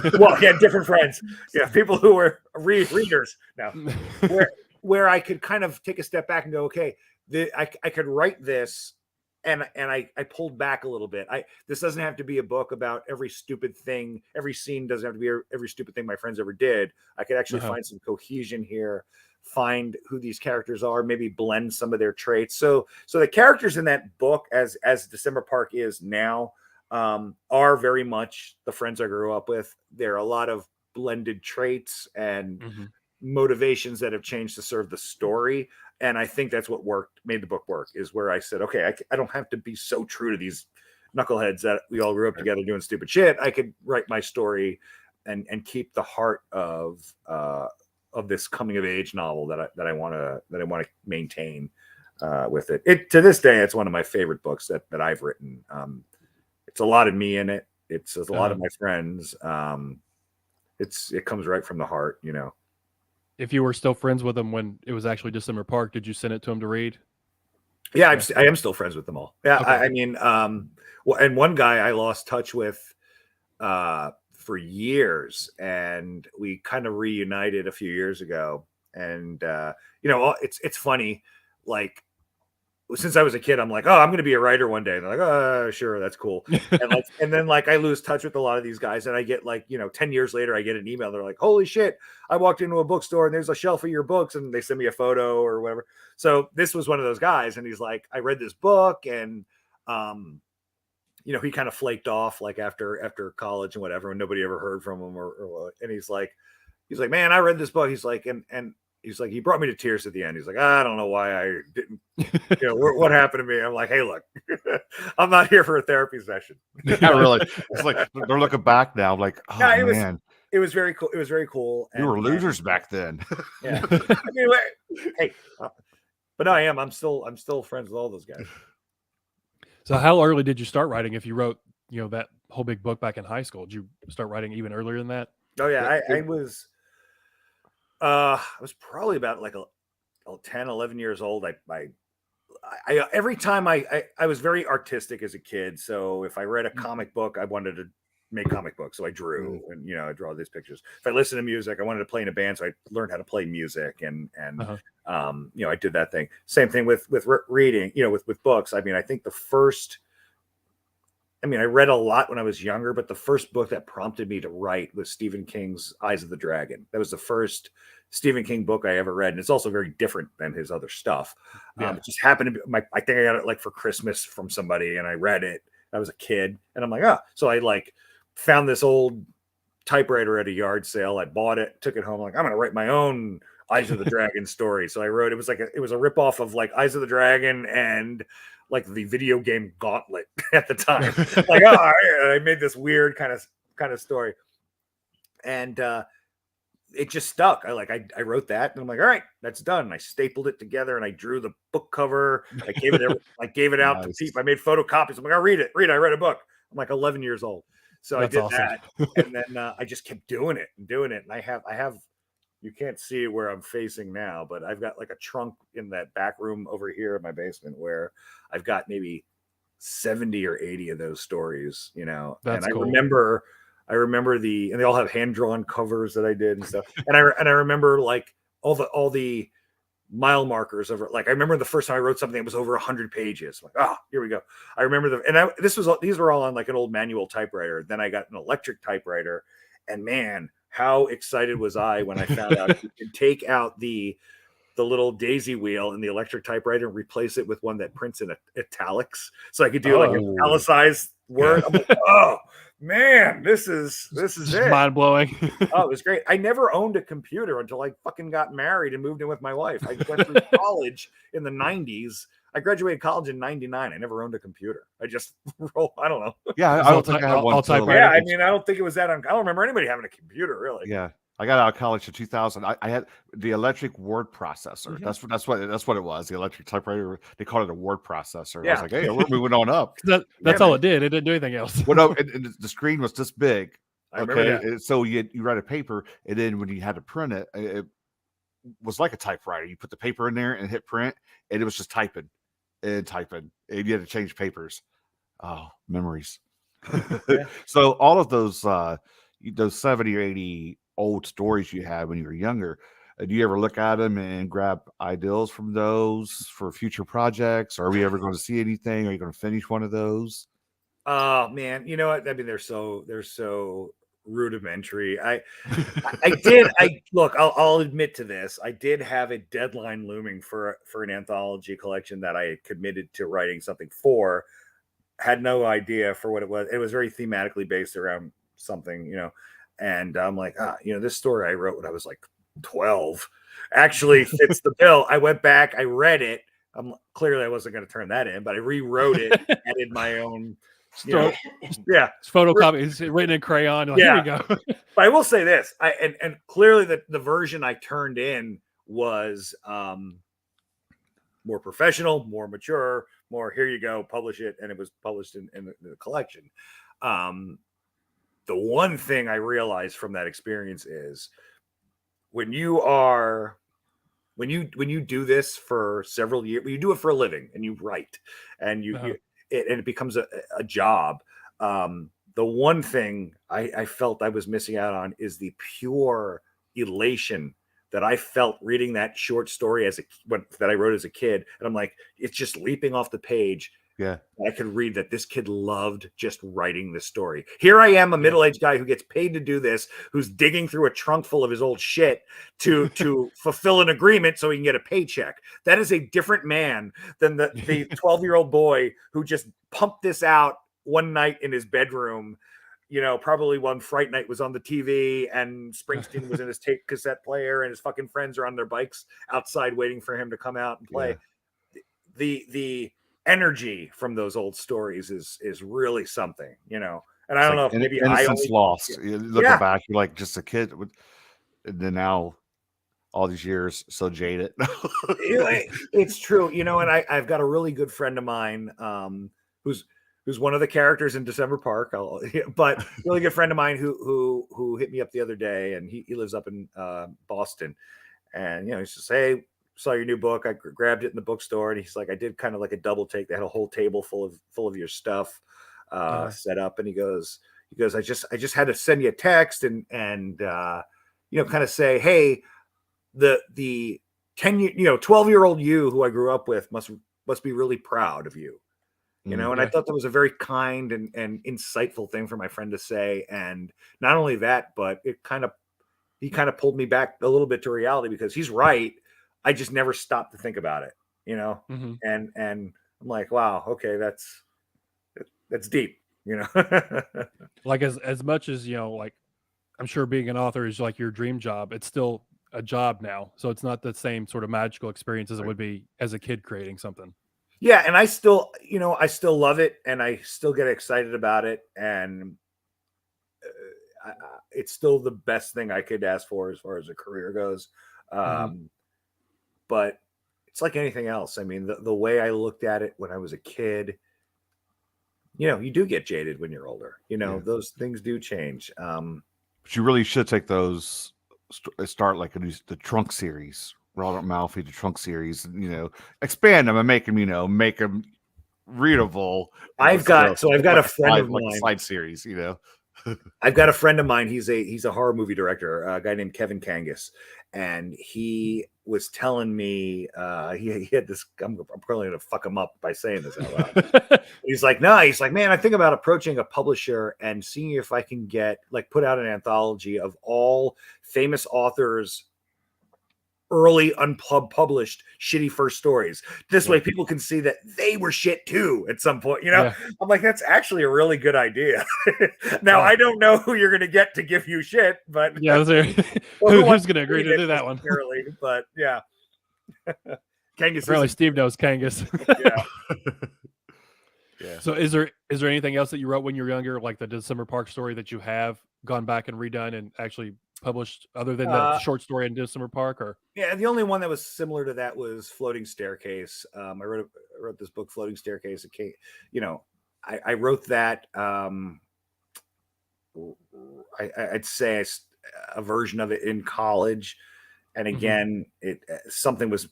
different friends. Yeah, people who were readers. Now, where I could kind of take a step back and go, okay, I could write this, and I pulled back a little bit. This doesn't have to be a book about every stupid thing. Every scene doesn't have to be every stupid thing my friends ever did. I could actually find some cohesion here, find who these characters are, maybe blend some of their traits. So the characters in that book, as December Park is now, are very much the friends I grew up with. There are a lot of blended traits and motivations that have changed to serve the story. And I think that's what made the book work, is where I said, okay, I don't have to be so true to these knuckleheads that we all grew up together doing stupid shit. I could write my story and keep the heart of this coming of age novel that I want to maintain with it. To this day, it's one of my favorite books that I've written. It's a lot of me in it. It's a lot of my friends. It comes right from the heart, If you were still friends with them when it was actually December Park, did you send it to them to read? Yeah, I am still friends with them all. Yeah, Okay. I mean, and one guy I lost touch with for years, and we kind of reunited a few years ago. And it's funny, like, since I was a kid, I'm like, oh, I'm going to be a writer one day. And they're like, oh, sure, that's cool. And then I lose touch with a lot of these guys, and I get 10 years later, I get an email. They're like, holy shit, I walked into a bookstore and there's a shelf of your books, and they send me a photo or whatever. So this was one of those guys, and he's like, I read this book, and he kind of flaked off after college and whatever, and nobody ever heard from him or and he's like, man, I read this book. He's like, and he's like, he brought me to tears at the end. He's like, I don't know why I didn't, what happened to me? I'm like, hey, look, I'm not here for a therapy session. Yeah, really. It's like they're looking back now, like, oh man, it was very cool. It was very cool. We were losers back then. Yeah. I mean, hey, but no, I am. I'm still friends with all those guys. So how early did you start writing? If you wrote, that whole big book back in high school, did you start writing even earlier than that? Oh yeah, I was probably about 10, 11 years old. I every time I was very artistic as a kid. So if I read a comic book, I wanted to make comic books. So I drew and, I draw these pictures. If I listened to music, I wanted to play in a band. So I learned how to play music and I did that thing. Same thing with reading, with books. I mean, I think the first, I mean, I read a lot when I was younger, but the first book that prompted me to write was Stephen King's Eyes of the Dragon. That was the first Stephen King book I ever read. And it's also very different than his other stuff. It just happened to be I think I got it like for Christmas from somebody, and I read it. I was a kid, and I'm like, oh, so I like found this old typewriter at a yard sale. I bought it, took it home. Like, I'm going to write my own Eyes of the Dragon story. So I wrote, it was a ripoff of like Eyes of the Dragon and like the video game Gauntlet at the time. Like, oh, I made this weird kind of story. And, it just stuck. I wrote that, and I'm like, all right, that's done. And I stapled it together, and I drew the book cover. I gave it out to people. I made photocopies. I'm like, I'll read it. I read a book. I'm like 11 years old. So that's I did awesome. That. And then I just kept doing it. And I have, you can't see where I'm facing now, but I've got like a trunk in that back room over here in my basement where I've got maybe 70 or 80 of those stories, That's cool. I remember and they all have hand-drawn covers that I did and stuff. And I remember like all the mile markers over. Like I remember the first time I wrote something that was over 100 pages. Like, here we go. I remember these were all on like an old manual typewriter. Then I got an electric typewriter, and man, how excited was I when I found out you could take out the little daisy wheel in the electric typewriter and replace it with one that prints in italics. So I could do like an italicized word. I'm like, oh man, this is it. Mind blowing. Oh, it was great. I never owned a computer until I fucking got married and moved in with my wife. I went through college in the 90s. I graduated college in 99. I never owned a computer. I just I don't know. Yeah, I don't think I had one. Yeah, I mean, I don't think it was that. I don't remember anybody having a computer, really. Yeah. I got out of college in 2000. I had the electric word processor. Mm-hmm. That's what it was. The electric typewriter. They called it a word processor. Yeah. I was like, hey, we're moving on up. That's all it did. It didn't do anything else. Well, no, and the screen was this big. Okay, so you write a paper, and then when you had to print it, it was like a typewriter. You put the paper in there and hit print, and it was just typing, and you had to change papers. Oh, memories. So all of those 70 or 80 old stories you had when you were younger, do you ever look at them and grab ideas from those for future projects? Are we ever going to see anything? Are you going to finish one of those? Oh man, you know what? I mean, they're so rudimentary. I'll admit to this. I did have a deadline looming for an anthology collection that I had committed to writing something for. Had no idea for what it was. It was very thematically based around something, and I'm like, this story I wrote when I was like 12 actually fits the bill. I went back, I read it. Clearly I wasn't going to turn that in, but I rewrote it, added my own, it's photocopy. It's written in crayon. Like, here we go. But I will say this, and clearly the version I turned in was more professional, more mature, more here you go, publish it, and it was published in the collection. The one thing I realized from that experience is when you do this for several years, when you do it for a living and you write and it becomes a job. The one thing I felt I was missing out on is the pure elation that I felt reading that short story that I wrote as a kid. And I'm like, it's just leaping off the page. Yeah. I could read that this kid loved just writing this story. Here I am, a middle-aged guy who gets paid to do this, who's digging through a trunk full of his old shit to fulfill an agreement so he can get a paycheck. That is a different man than the 12-year-old boy who just pumped this out one night in his bedroom. Probably one Fright Night was on the TV and Springsteen was in his tape cassette player and his fucking friends are on their bikes outside waiting for him to come out and play. Yeah. The energy from those old stories is really something, and I don't know if maybe innocence lost. Looking back, you're like just a kid, and then now all these years so jaded. It's true, and I've got a really good friend of mine who's one of the characters in December Park, but really good friend of mine who hit me up the other day, and he lives up in Boston, and he says, hey, saw your new book. I grabbed it in the bookstore, and he's like, I did kind of like a double take. They had a whole table full of your stuff set up, and he goes, I just had to send you a text and kind of say, hey, the 12-year-old you who I grew up with must be really proud of you. you know, and I thought that was a very kind and insightful thing for my friend to say. And not only that, but he kind of pulled me back a little bit to reality, because he's right. I just never stopped to think about it, you know? And I'm like, wow, okay, that's deep, you know? Like as much as, you know, like I'm sure being an author is like your dream job, it's still a job now. So it's not the same sort of magical experience as it would be as a kid creating something. Yeah, and I still, you know, I still love it, and I still get excited about it, and it's still the best thing I could ask for as far as a career goes. But it's like anything else. I mean, the way I looked at it when I was a kid, you know, you do get jaded when you're older. You know, those things do change. But you really should take those, start like the Trunk series. Ronald Malfi, the Trunk series, you know, expand them and make them, you know, make them readable. I've got a friend of mine, like a side series, you know. I've got a friend of mine. He's a horror movie director, a guy named Kevin Kangas, and he was telling me he had this. I'm probably going to fuck him up by saying this out loud. He's like, man, I think about approaching a publisher and seeing if I can put out an anthology of all famous authors' early unpublished shitty first stories. This way people can see that they were shit too at some point, you know. I'm like, that's actually a really good idea. Now I don't know who you're gonna get to give you shit, but who's gonna agree to do that one? But yeah. Kangas, really, Steve knows Kangas. Yeah. So is there anything else that you wrote when you were younger, like the December Park story, that you have gone back and redone and actually published, other than the short story in December Park? Or the only one that was similar to that was Floating Staircase. I wrote this book, Floating Staircase. You know, I wrote that. I'd say a version of it in college, and again,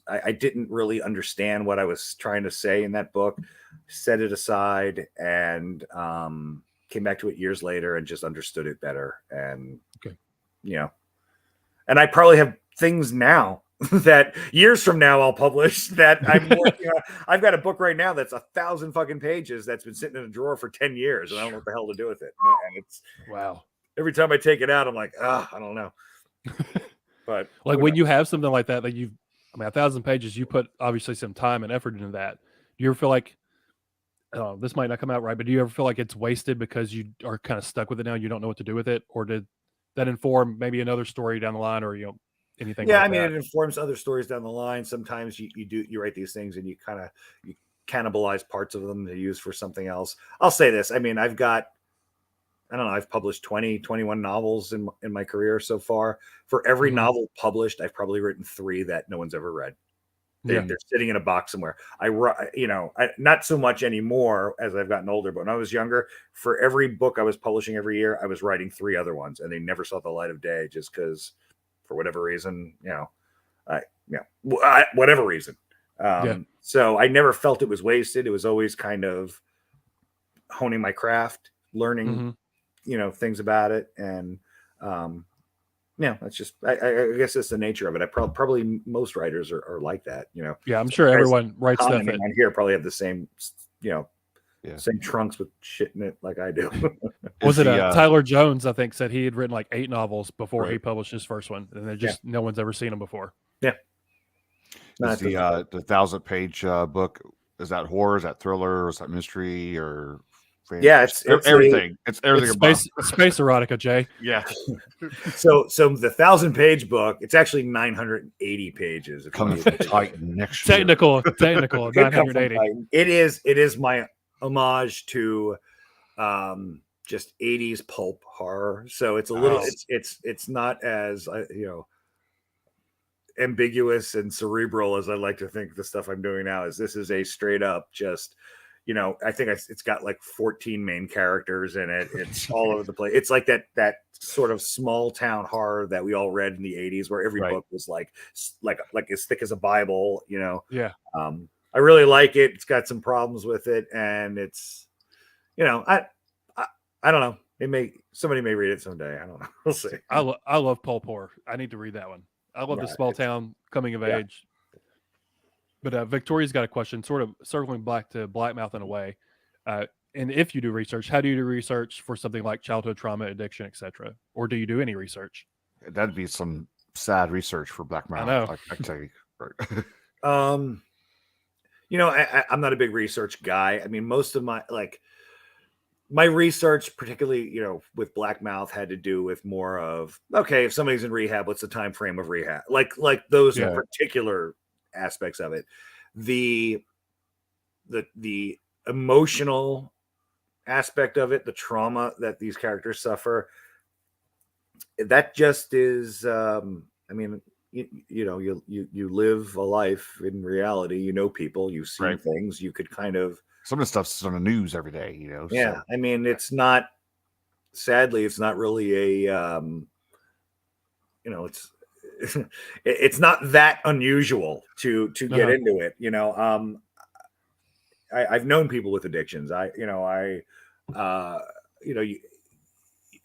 I didn't really understand what I was trying to say in that book. Set it aside and came back to it years later and just understood it better. And you know, and I probably have things now that years from now I'll publish that I'm working on. I've got a book right now that's 1,000 fucking pages that's been sitting in a drawer for 10 years, and I don't know what the hell to do with it. And it's wow. Every time I take it out, I'm like, I don't know. But like when you have something like that, 1,000 pages, you put obviously some time and effort into that. Do you ever feel like, this might not come out right, but do you ever feel like it's wasted because you are kind of stuck with it now? You don't know what to do with it, or did that inform maybe another story down the line, or anything? Yeah, like that? It informs other stories down the line. Sometimes you write these things and you cannibalize parts of them to use for something else. I'll say this. I mean, I've published 21 novels in my career so far. For every novel published, I've probably written 3 that no one's ever read. They're sitting in a box somewhere. Not so much anymore as I've gotten older, but when I was younger, for every book I was publishing every year, I was writing 3 other ones, and they never saw the light of day just because, for whatever reason, whatever reason. So I never felt it was wasted. It was always kind of honing my craft, learning, things about it. And, that's just, I guess it's the nature of it. Probably most writers are like that, Yeah, I'm sure everyone writes stuff on here probably have the same, same trunks with shit in it like I do. Was it Tyler Jones, I think, said he had written like 8 novels before he published his first one, and they just no one's ever seen them before. Yeah. Is the 1,000-page book, is that horror, is that thriller, or is that mystery, or fantasy? Yeah, it's everything. It's everything. It's space erotica, Jay. Yeah. So the 1,000-page book, it's actually 980 pages. Coming from Titan next year. Technical 980. It is my homage to just 80s pulp horror. So it's a little it's not as ambiguous and cerebral as I like to think the stuff I'm doing now is. This is a straight up just I think it's got like 14 main characters in it. It's all over the place. It's like that sort of small town horror that we all read in the 80s, where every book was like as thick as a Bible, Yeah. I really like it. It's got some problems with it, and it's, I don't know. Somebody may read it someday. I don't know. We'll see. I love pulp horror. I need to read that one. I love the small town coming of age. But Victoria's got a question, sort of circling back to Black Mouth in a way. And if you do research, how do you do research for something like childhood trauma, addiction, etc.? Or do you do any research? That'd be some sad research for Black Mouth. I know. I tell you. You know, I'm not a big research guy. I mean, most of my research, particularly, you know, with Black Mouth, had to do with more of, okay, if somebody's in rehab, what's the time frame of rehab? Like those particular aspects of it. The emotional aspect of it, the trauma that these characters suffer, that just is, I mean, you know, you live a life in reality, you know, people, you've seen things, you could kind of, some of the stuff's on the news every day, you know. Yeah. So. I mean, it's not, sadly, it's not really a, you know, it's not that unusual to get into it, you know. I've known people with addictions.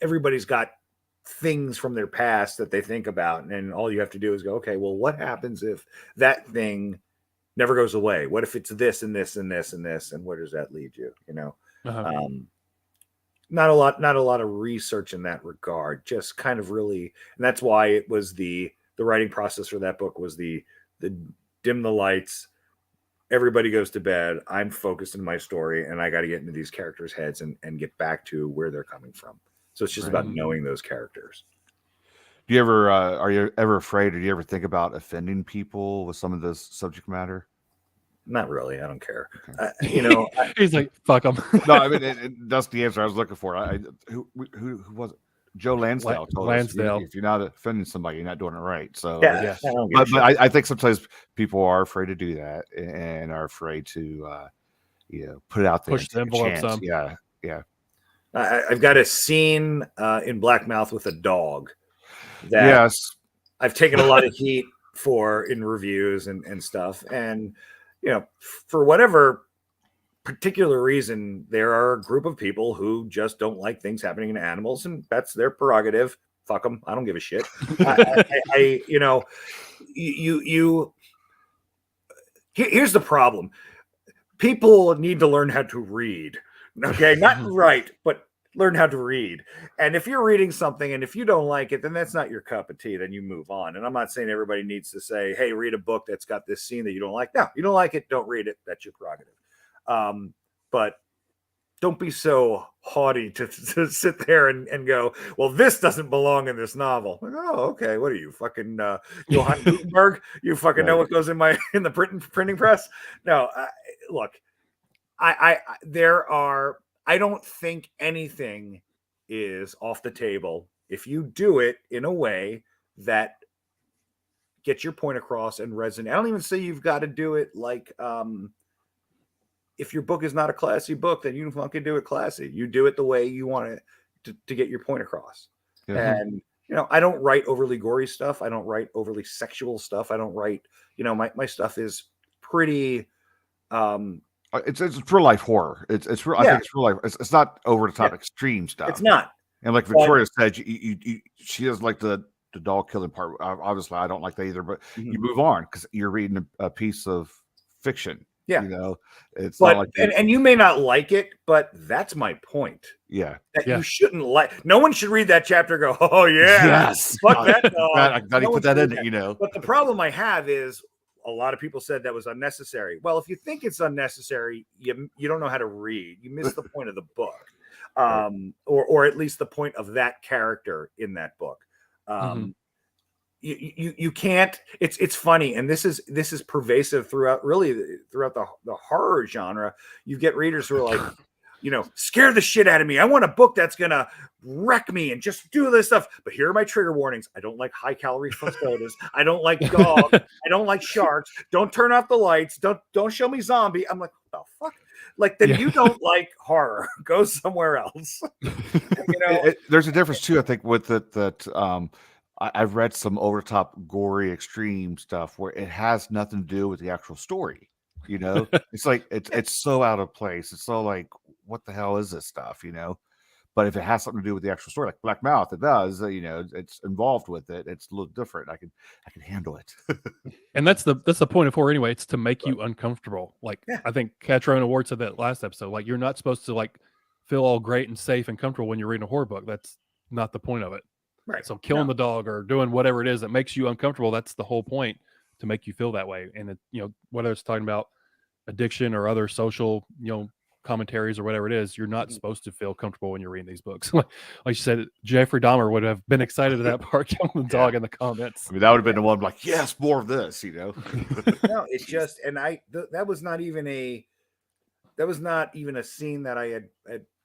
Everybody's got things from their past that they think about, and all you have to do is go, okay, well, what happens if that thing never goes away? What if it's this and this and this and this, and where does that lead you? You know, not a lot of research in that regard. Just kind of really, and that's why it was the writing process for that book was the dim the lights. Everybody goes to bed. I'm focused in my story, and I got to get into these characters' heads and get back to where they're coming from. So it's just about knowing those characters. Do you ever, are you ever afraid, or do you ever think about offending people with some of this subject matter? Not really. I don't care. You know, he's like, fuck them. No, I mean, that's the answer I was looking for. Who was it? Joe Lansdale told us, if you're not offending somebody, you're not doing it right. So, but I think sometimes people are afraid to do that and are afraid to, you know, put it out there. Push the envelope some. Yeah. I've got a scene in Black Mouth with a dog that I've taken a lot of heat for in reviews and stuff. And, you know, for whatever particular reason, there are a group of people who just don't like things happening to animals, and that's their prerogative. Fuck them. I don't give a shit. You know, here's the problem. People need to learn how to read. Okay, not write, but learn how to read. And if you're reading something and if you don't like it, then that's not your cup of tea. Then you move on. And I'm not saying everybody needs to say, hey, read a book that's got this scene that you don't like. No, you don't like it, don't read it. That's your prerogative. But don't be so haughty to sit there and go, well, this doesn't belong in this novel. Like, oh, okay. What are you, fucking Johann Gutenberg? You fucking know what goes in the printing press? No, look, I don't think anything is off the table if you do it in a way that gets your point across and resonate. I don't even say you've got to do it like, if your book is not a classy book, then you fucking do it classy. You do it the way you want it to get your point across. And, you know, I don't write overly gory stuff. I don't write overly sexual stuff. I don't write, you know, my stuff is pretty, it's real life horror. It's real. I think it's real life. It's not over the top extreme stuff. It's not. And like Victoria said, she doesn't like the dog killing part. Obviously, I don't like that either. But you move on because you're reading a piece of fiction. Yeah, you know, it's but, not like and you may not like it, but that's my point. Yeah, that you shouldn't like. No one should read that chapter. And go, oh yeah, yes, fuck that dog. I put that in it, you know. But the problem I have is a lot of people said that was unnecessary. Well, if you think it's unnecessary, you don't know how to read. You miss the point of the book, or at least the point of that character in that book. You can't. It's funny, and this is pervasive throughout the horror genre. You get readers who are like, you know, scare the shit out of me. I want a book that's gonna wreck me and just do this stuff. But here are my trigger warnings. I don't like high calorie sodas. I don't like dogs. I don't like sharks. Don't turn off the lights. Don't show me zombie. I'm like, what the fuck? Like, then you don't like horror. Go somewhere else. You know, there's a difference too. I think with it that I've read some over the top gory extreme stuff where it has nothing to do with the actual story. You know, it's like it's so out of place. It's so like, what the hell is this stuff? You know, But if it has something to do with the actual story, like Black Mouth, it does. It's involved with it. It's a little different. I can handle it. And that's the point of horror anyway. It's to make you uncomfortable. Like I think Catrone Award said that last episode. Like you're not supposed to like feel all great and safe and comfortable when you're reading a horror book. That's not the point of it. Right. So killing the dog or doing whatever it is that makes you uncomfortable, that's the whole point, to make you feel that way. And it, whether it's talking about addiction or other social, commentaries or whatever it is, you're not supposed to feel comfortable when you're reading these books. Like you said, Jeffrey Dahmer would have been excited at that part, killing the dog in the comments. I mean, that would have been the one like, yes, more of this, No, it's just, and that was not even a scene that I had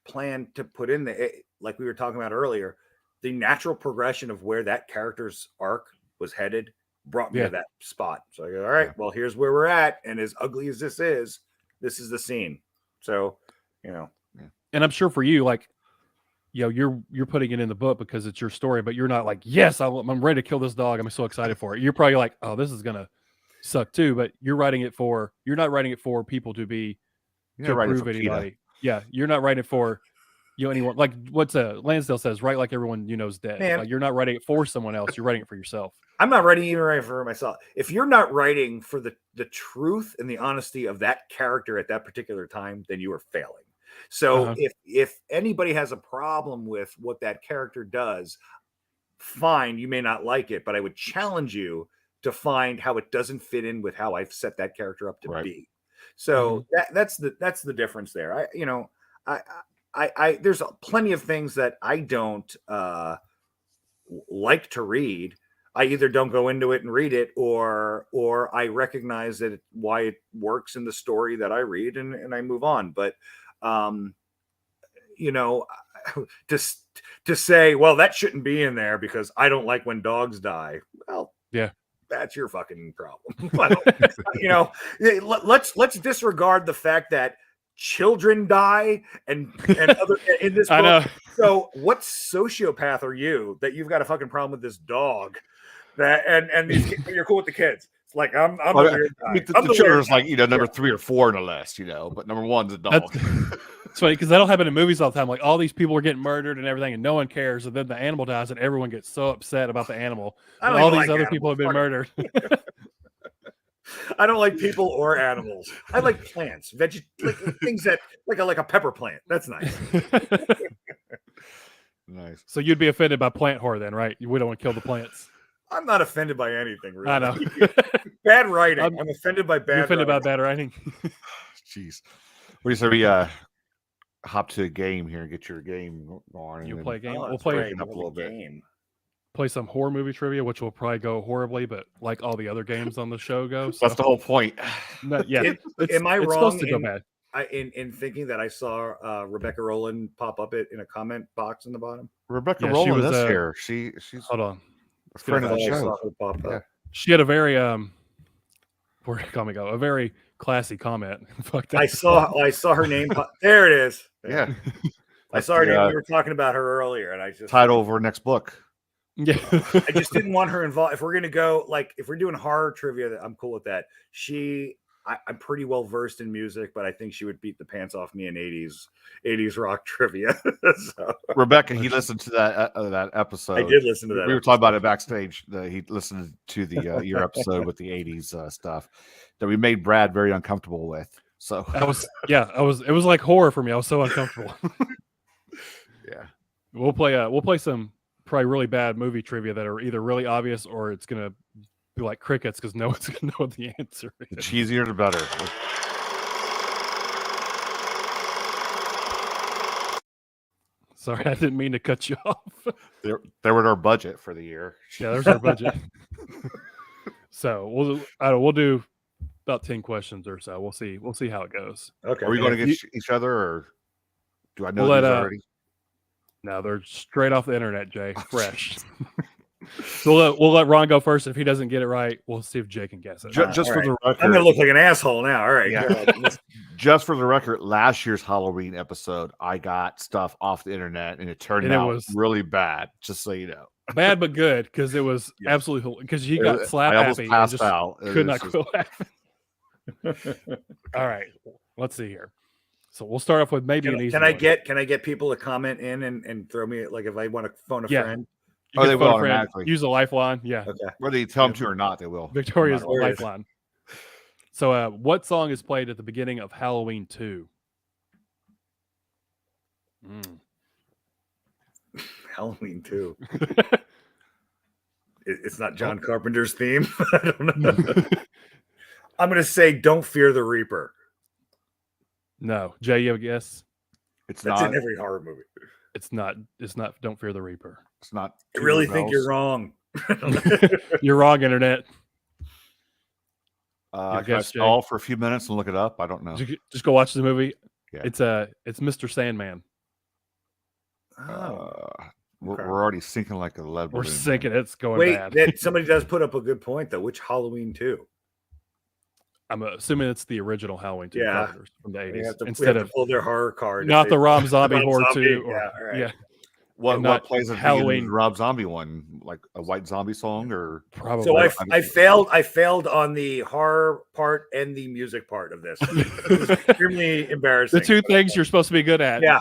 planned to put in there. Like we were talking about earlier, the natural progression of where that character's arc was headed brought me to that spot. So I go, all right, well, here's where we're at. And as ugly as this is the scene. So, and I'm sure for you, like, you're putting it in the book because it's your story, but you're not like, yes, I'm ready to kill this dog. I'm so excited for it. You're probably like, oh, this is going to suck too. But you're not writing it for people to be, to prove anybody. PETA. Yeah. You're not writing it for, anyone. Like what's Lansdale says, write like everyone you know is dead. Man. Like, you're not writing it for someone else. You're writing it for yourself. I'm not writing for myself. If you're not writing for the truth and the honesty of that character at that particular time, then you are failing. So if anybody has a problem with what that character does, fine, you may not like it, but I would challenge you to find how it doesn't fit in with how I've set that character up to be. So that's the difference there. I there's plenty of things that I don't like to read. I either don't go into it and read it, or I recognize that why it works in the story that I read, and I move on. But to say, well, that shouldn't be in there because I don't like when dogs die. Well, yeah, that's your fucking problem. Let's disregard the fact that children die and other in this book. I know. So what sociopath are you that you've got a fucking problem with this dog? That and these you're cool with the kids. It's like I'm the weird guy. The children's like number 3 or 4 on the list, but number 1's a dog. It's funny because that'll happen in movies all the time. Like all these people are getting murdered and everything, and no one cares. And then the animal dies, and everyone gets so upset about the animal. And all these other people have been murdered. I don't like people or animals. I like plants, like things that like a pepper plant. That's nice. Nice. So you'd be offended by plant horror then, right? We don't want to kill the plants. I'm not offended by anything, really. I know. Bad writing. I'm offended by bad. You're offended by bad writing. Jeez. What do you say we hop to a game here and get your game going? You play a game. We'll play up a little bit. Play some horror movie trivia, which will probably go horribly, but like all the other games on the show go. So. That's the whole point. Am I wrong? Supposed to go bad. In thinking that I saw Rebecca Rowland pop up in a comment box in the bottom. Rebecca Rowland is here. She's hold on. A friend of the show. Yeah. She had a very where did it go? A very classy comment. I saw her name. There it is. Yeah. I saw her name. We were talking about her earlier, and I just title of her next book. Yeah. I just didn't want her involved. If we're gonna go, if we're doing horror trivia, I'm cool with that. I'm pretty well versed in music, but I think she would beat the pants off me in 80s rock trivia. So. Rebecca, he listened to that episode. I did listen to that. We were talking about it backstage. He listened to the your episode with the 80s stuff that we made Brad very uncomfortable with. So it was like horror for me. I was so uncomfortable. Yeah. We'll play some probably really bad movie trivia that are either really obvious or it's gonna be like crickets because no one's gonna know what the answer is. The cheesier the better. Sorry, I didn't mean to cut you off. There was our budget for the year. Yeah, there's our budget. So we'll do about 10 questions or so. We'll see how it goes. Okay. Are we going to get each other, or do I know these already? No, they're straight off the internet, Jay. Fresh. So we'll let Ron go first. If he doesn't get it right, we'll see if Jay can guess it. Just for the record, I'm gonna look like an asshole now. All right. Yeah. Just for the record, last year's Halloween episode, I got stuff off the internet, and it turned out really bad. Just so you know, bad but good because it was absolutely because he got slap happy and just out. Could not quit laughing. All right, let's see here. So we'll start off with maybe an easy Can one. I get people to comment in and throw me, like, if I want to phone a friend? You Oh, can they phone will a friend, automatically. use a lifeline. Yeah. Okay. Whether you tell them to or not, they will. Victoria's No matter what. lifeline. So what song is played at the beginning of Halloween 2? Halloween 2. It's not John Carpenter's theme. I don't know. I'm going to say Don't Fear the Reaper. No. Jay, you have a guess? It's That's not. in every horror movie. It's not Don't Fear the Reaper. It's not. I really think you're wrong. You're wrong, Internet. I guess, can stall for a few minutes and look it up. I don't know. Just go watch the movie. Yeah. It's Mr. Sandman. We're already sinking like a lead balloon. We're sinking. It's going Wait, bad. somebody does put up a good point, though. Which Halloween 2? I'm assuming it's the original Halloween 2 Carpenters from the 80s. Instead of pull their horror card. Not the Rob Zombie Horror 2. Yeah, right. Yeah. What plays a Halloween Rob Zombie one? Like a White Zombie song or probably? So I failed on the horror part and the music part of this. It was extremely embarrassing. The two things you're supposed to be good at. Yeah.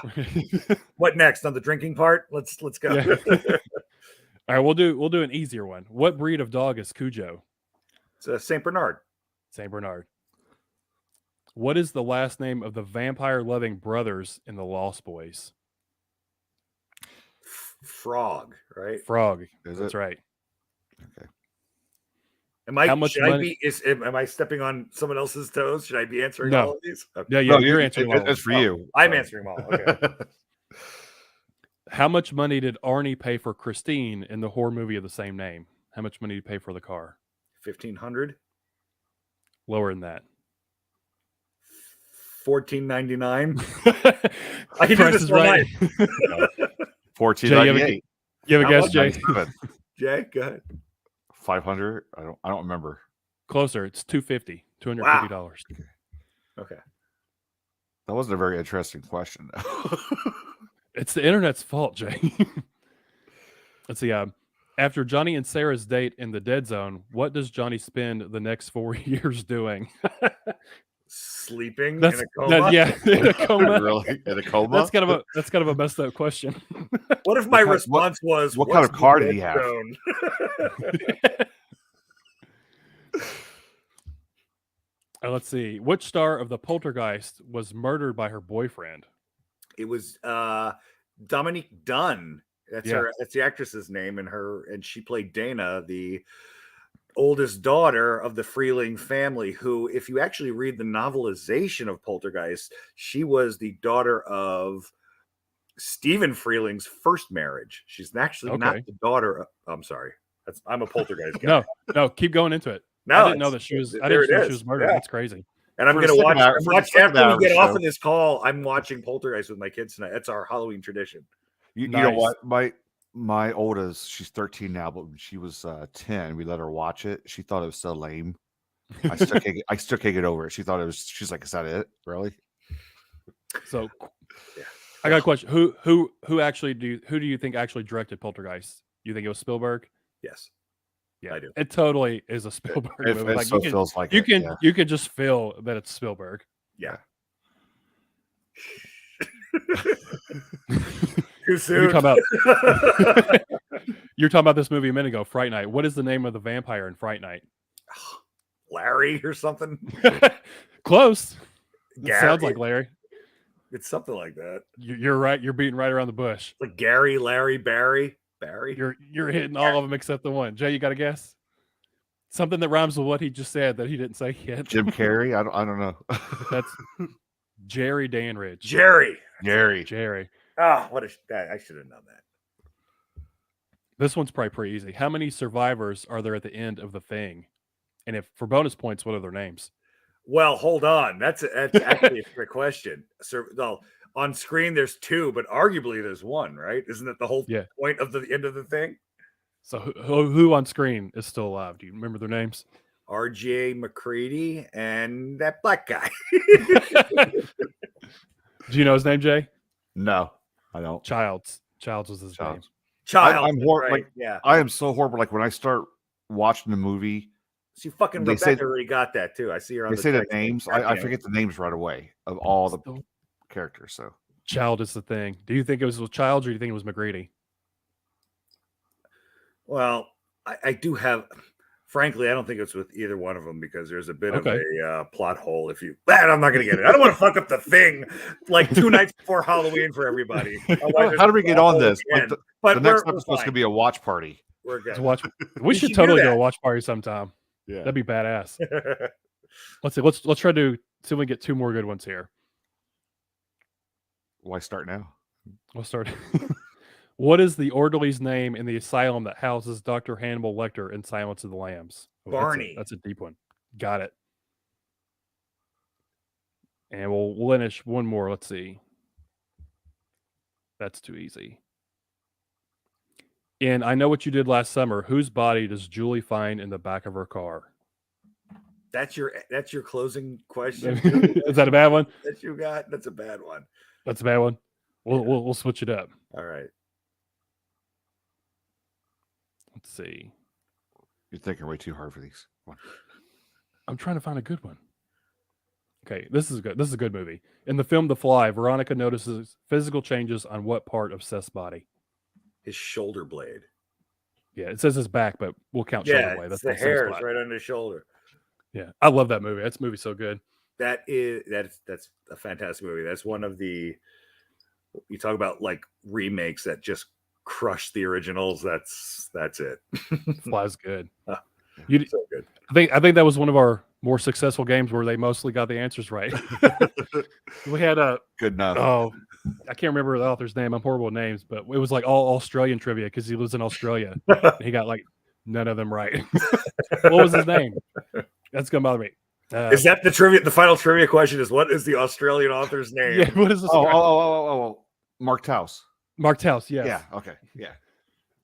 What next on the drinking part? Let's go. Yeah. All right, we'll do an easier one. What breed of dog is Cujo? It's a Saint Bernard. Saint Bernard. What is the last name of the vampire-loving brothers in the Lost Boys? Frog, right? Frog. Is That's it? right. Okay. Am I? How much should money- am I stepping on someone else's toes? Should I be answering No. all of these? Okay. Yeah, No, you're answering all of It's them. for you. I'm answering them all. Okay. How much money did Arnie pay for Christine in the horror movie of the same name? How much money did he pay for the car? 1,500. Lower than that. $14.99. I can do Price this is all right. night. $14.98. You have a How guess, Jay? Jay, go ahead. 500. I don't remember. Closer. It's $250. $250. Okay. That wasn't a very interesting question. It's the internet's fault, Jay. Let's see. After Johnny and Sarah's date in the Dead Zone, what does Johnny spend the next 4 years doing? Sleeping That's in a coma. yeah, in a coma. Really? In a coma? That's kind of a messed up question. What if my response was, what kind of car did Dead he have? Zone? Let's see. Which star of the Poltergeist was murdered by her boyfriend? It was Dominique Dunn. That's Yeah. That's the actress's name, and she played Dana, the oldest daughter of the Freeling family, who, if you actually read the novelization of Poltergeist, she was the daughter of Stephen Freeling's first marriage. She's actually not the daughter of, I'm sorry. I'm a Poltergeist guy. No, keep going into it. No, I didn't know that she was. I didn't know she was murdered. Yeah. That's crazy. And I'm For going the to second watch, hour- for the second after hour we get of off the of this call, I'm watching Poltergeist with my kids tonight. That's our Halloween tradition. You know Nice. what? My oldest, she's 13 now, but when she was 10, we let her watch it. She thought it was so lame. I still can't get over it. She thought it was. She's like, "Is that it? Really?" So, Yeah. I got a question. Who do you think actually directed Poltergeist? You think it was Spielberg? Yes. Yeah, I do. It totally is a Spielberg It movie. Like, so feels like you it, can yeah. you can just feel that it's Spielberg. Yeah. Too soon. You're talking about this movie a minute ago, Fright Night. What is the name of the vampire in Fright Night? Larry or something. Close. It Gary. sounds like Larry. It's something like that. You're right. You're beating right around the bush. Like Gary, Larry, Barry. You're hitting all of them except the one. Jay, you got a guess? Something that rhymes with what he just said that he didn't say yet. Jim Carrey. I don't know. That's Jerry Danridge. Jerry. Jerry. Oh, I should have known that. This one's probably pretty easy. How many survivors are there at the end of The Thing? And if for bonus points, what are their names? Well, hold on. That's actually a trick question. So, on screen there's two, but arguably there's one, right? Isn't that the whole point of the end of the thing? So who on screen is still alive? Do you remember their names? RJ McCready and that black guy. Do you know his name, Jay? No, I don't. Childs was his name. Child. I'm horrible. Right, Like, yeah. I am so horrible. Like when I start watching the movie, See, fucking they Rebecca say- already got that too. I see her on they the say the text. names. God I damn forget the names right away of all the character. So Child is the thing. Do you think it was with Childs or do you think it was McGrady? Well, I do have, frankly, I don't think it's with either one of them because there's a bit of a plot hole. If you, I'm not going to get it. I don't want to fuck up the thing like 2 nights before Halloween for everybody. How do we get on this? But the next episode's going to be a watch party. We're good. We should totally do a watch party sometime. Yeah, that'd be badass. Let's see. Let's try to see if we can get 2 more good ones here. Why start now? We'll start. What is the orderly's name in the asylum that houses Dr. Hannibal Lecter in Silence of the Lambs? Barney. That's a deep one. Got it. And we'll finish one more. Let's see. That's too easy. And I Know What You Did Last Summer. Whose body does Julie find in the back of her car? That's your closing question. Is that a bad one? That you got? That's a bad one. That's a bad one. We'll switch it up. All right. Let's see. You're thinking way too hard for these. I'm trying to find a good one. Okay, this is good. This is a good movie. In the film The Fly, Veronica notices physical changes on what part of Seth's body? His shoulder blade. Yeah, it says his back, but we'll count shoulder blade. That's the hair is right under his shoulder. Yeah, I love that movie. That movie's so good. That's a fantastic movie. That's one of the, you talk about like remakes that just crush the originals. That's it. Fly's good. So good. I think that was one of our more successful games where they mostly got the answers right. We had a good enough. Oh, I can't remember the author's name. I'm horrible with names, but it was like all Australian trivia because he lives in Australia. And he got like none of them right. What was his name? That's gonna bother me. Is that the trivia? The final trivia question is, what is the Australian author's name? Yeah, what is this? Mark Towse. Mark Towse, yes. Yeah, okay. Yeah.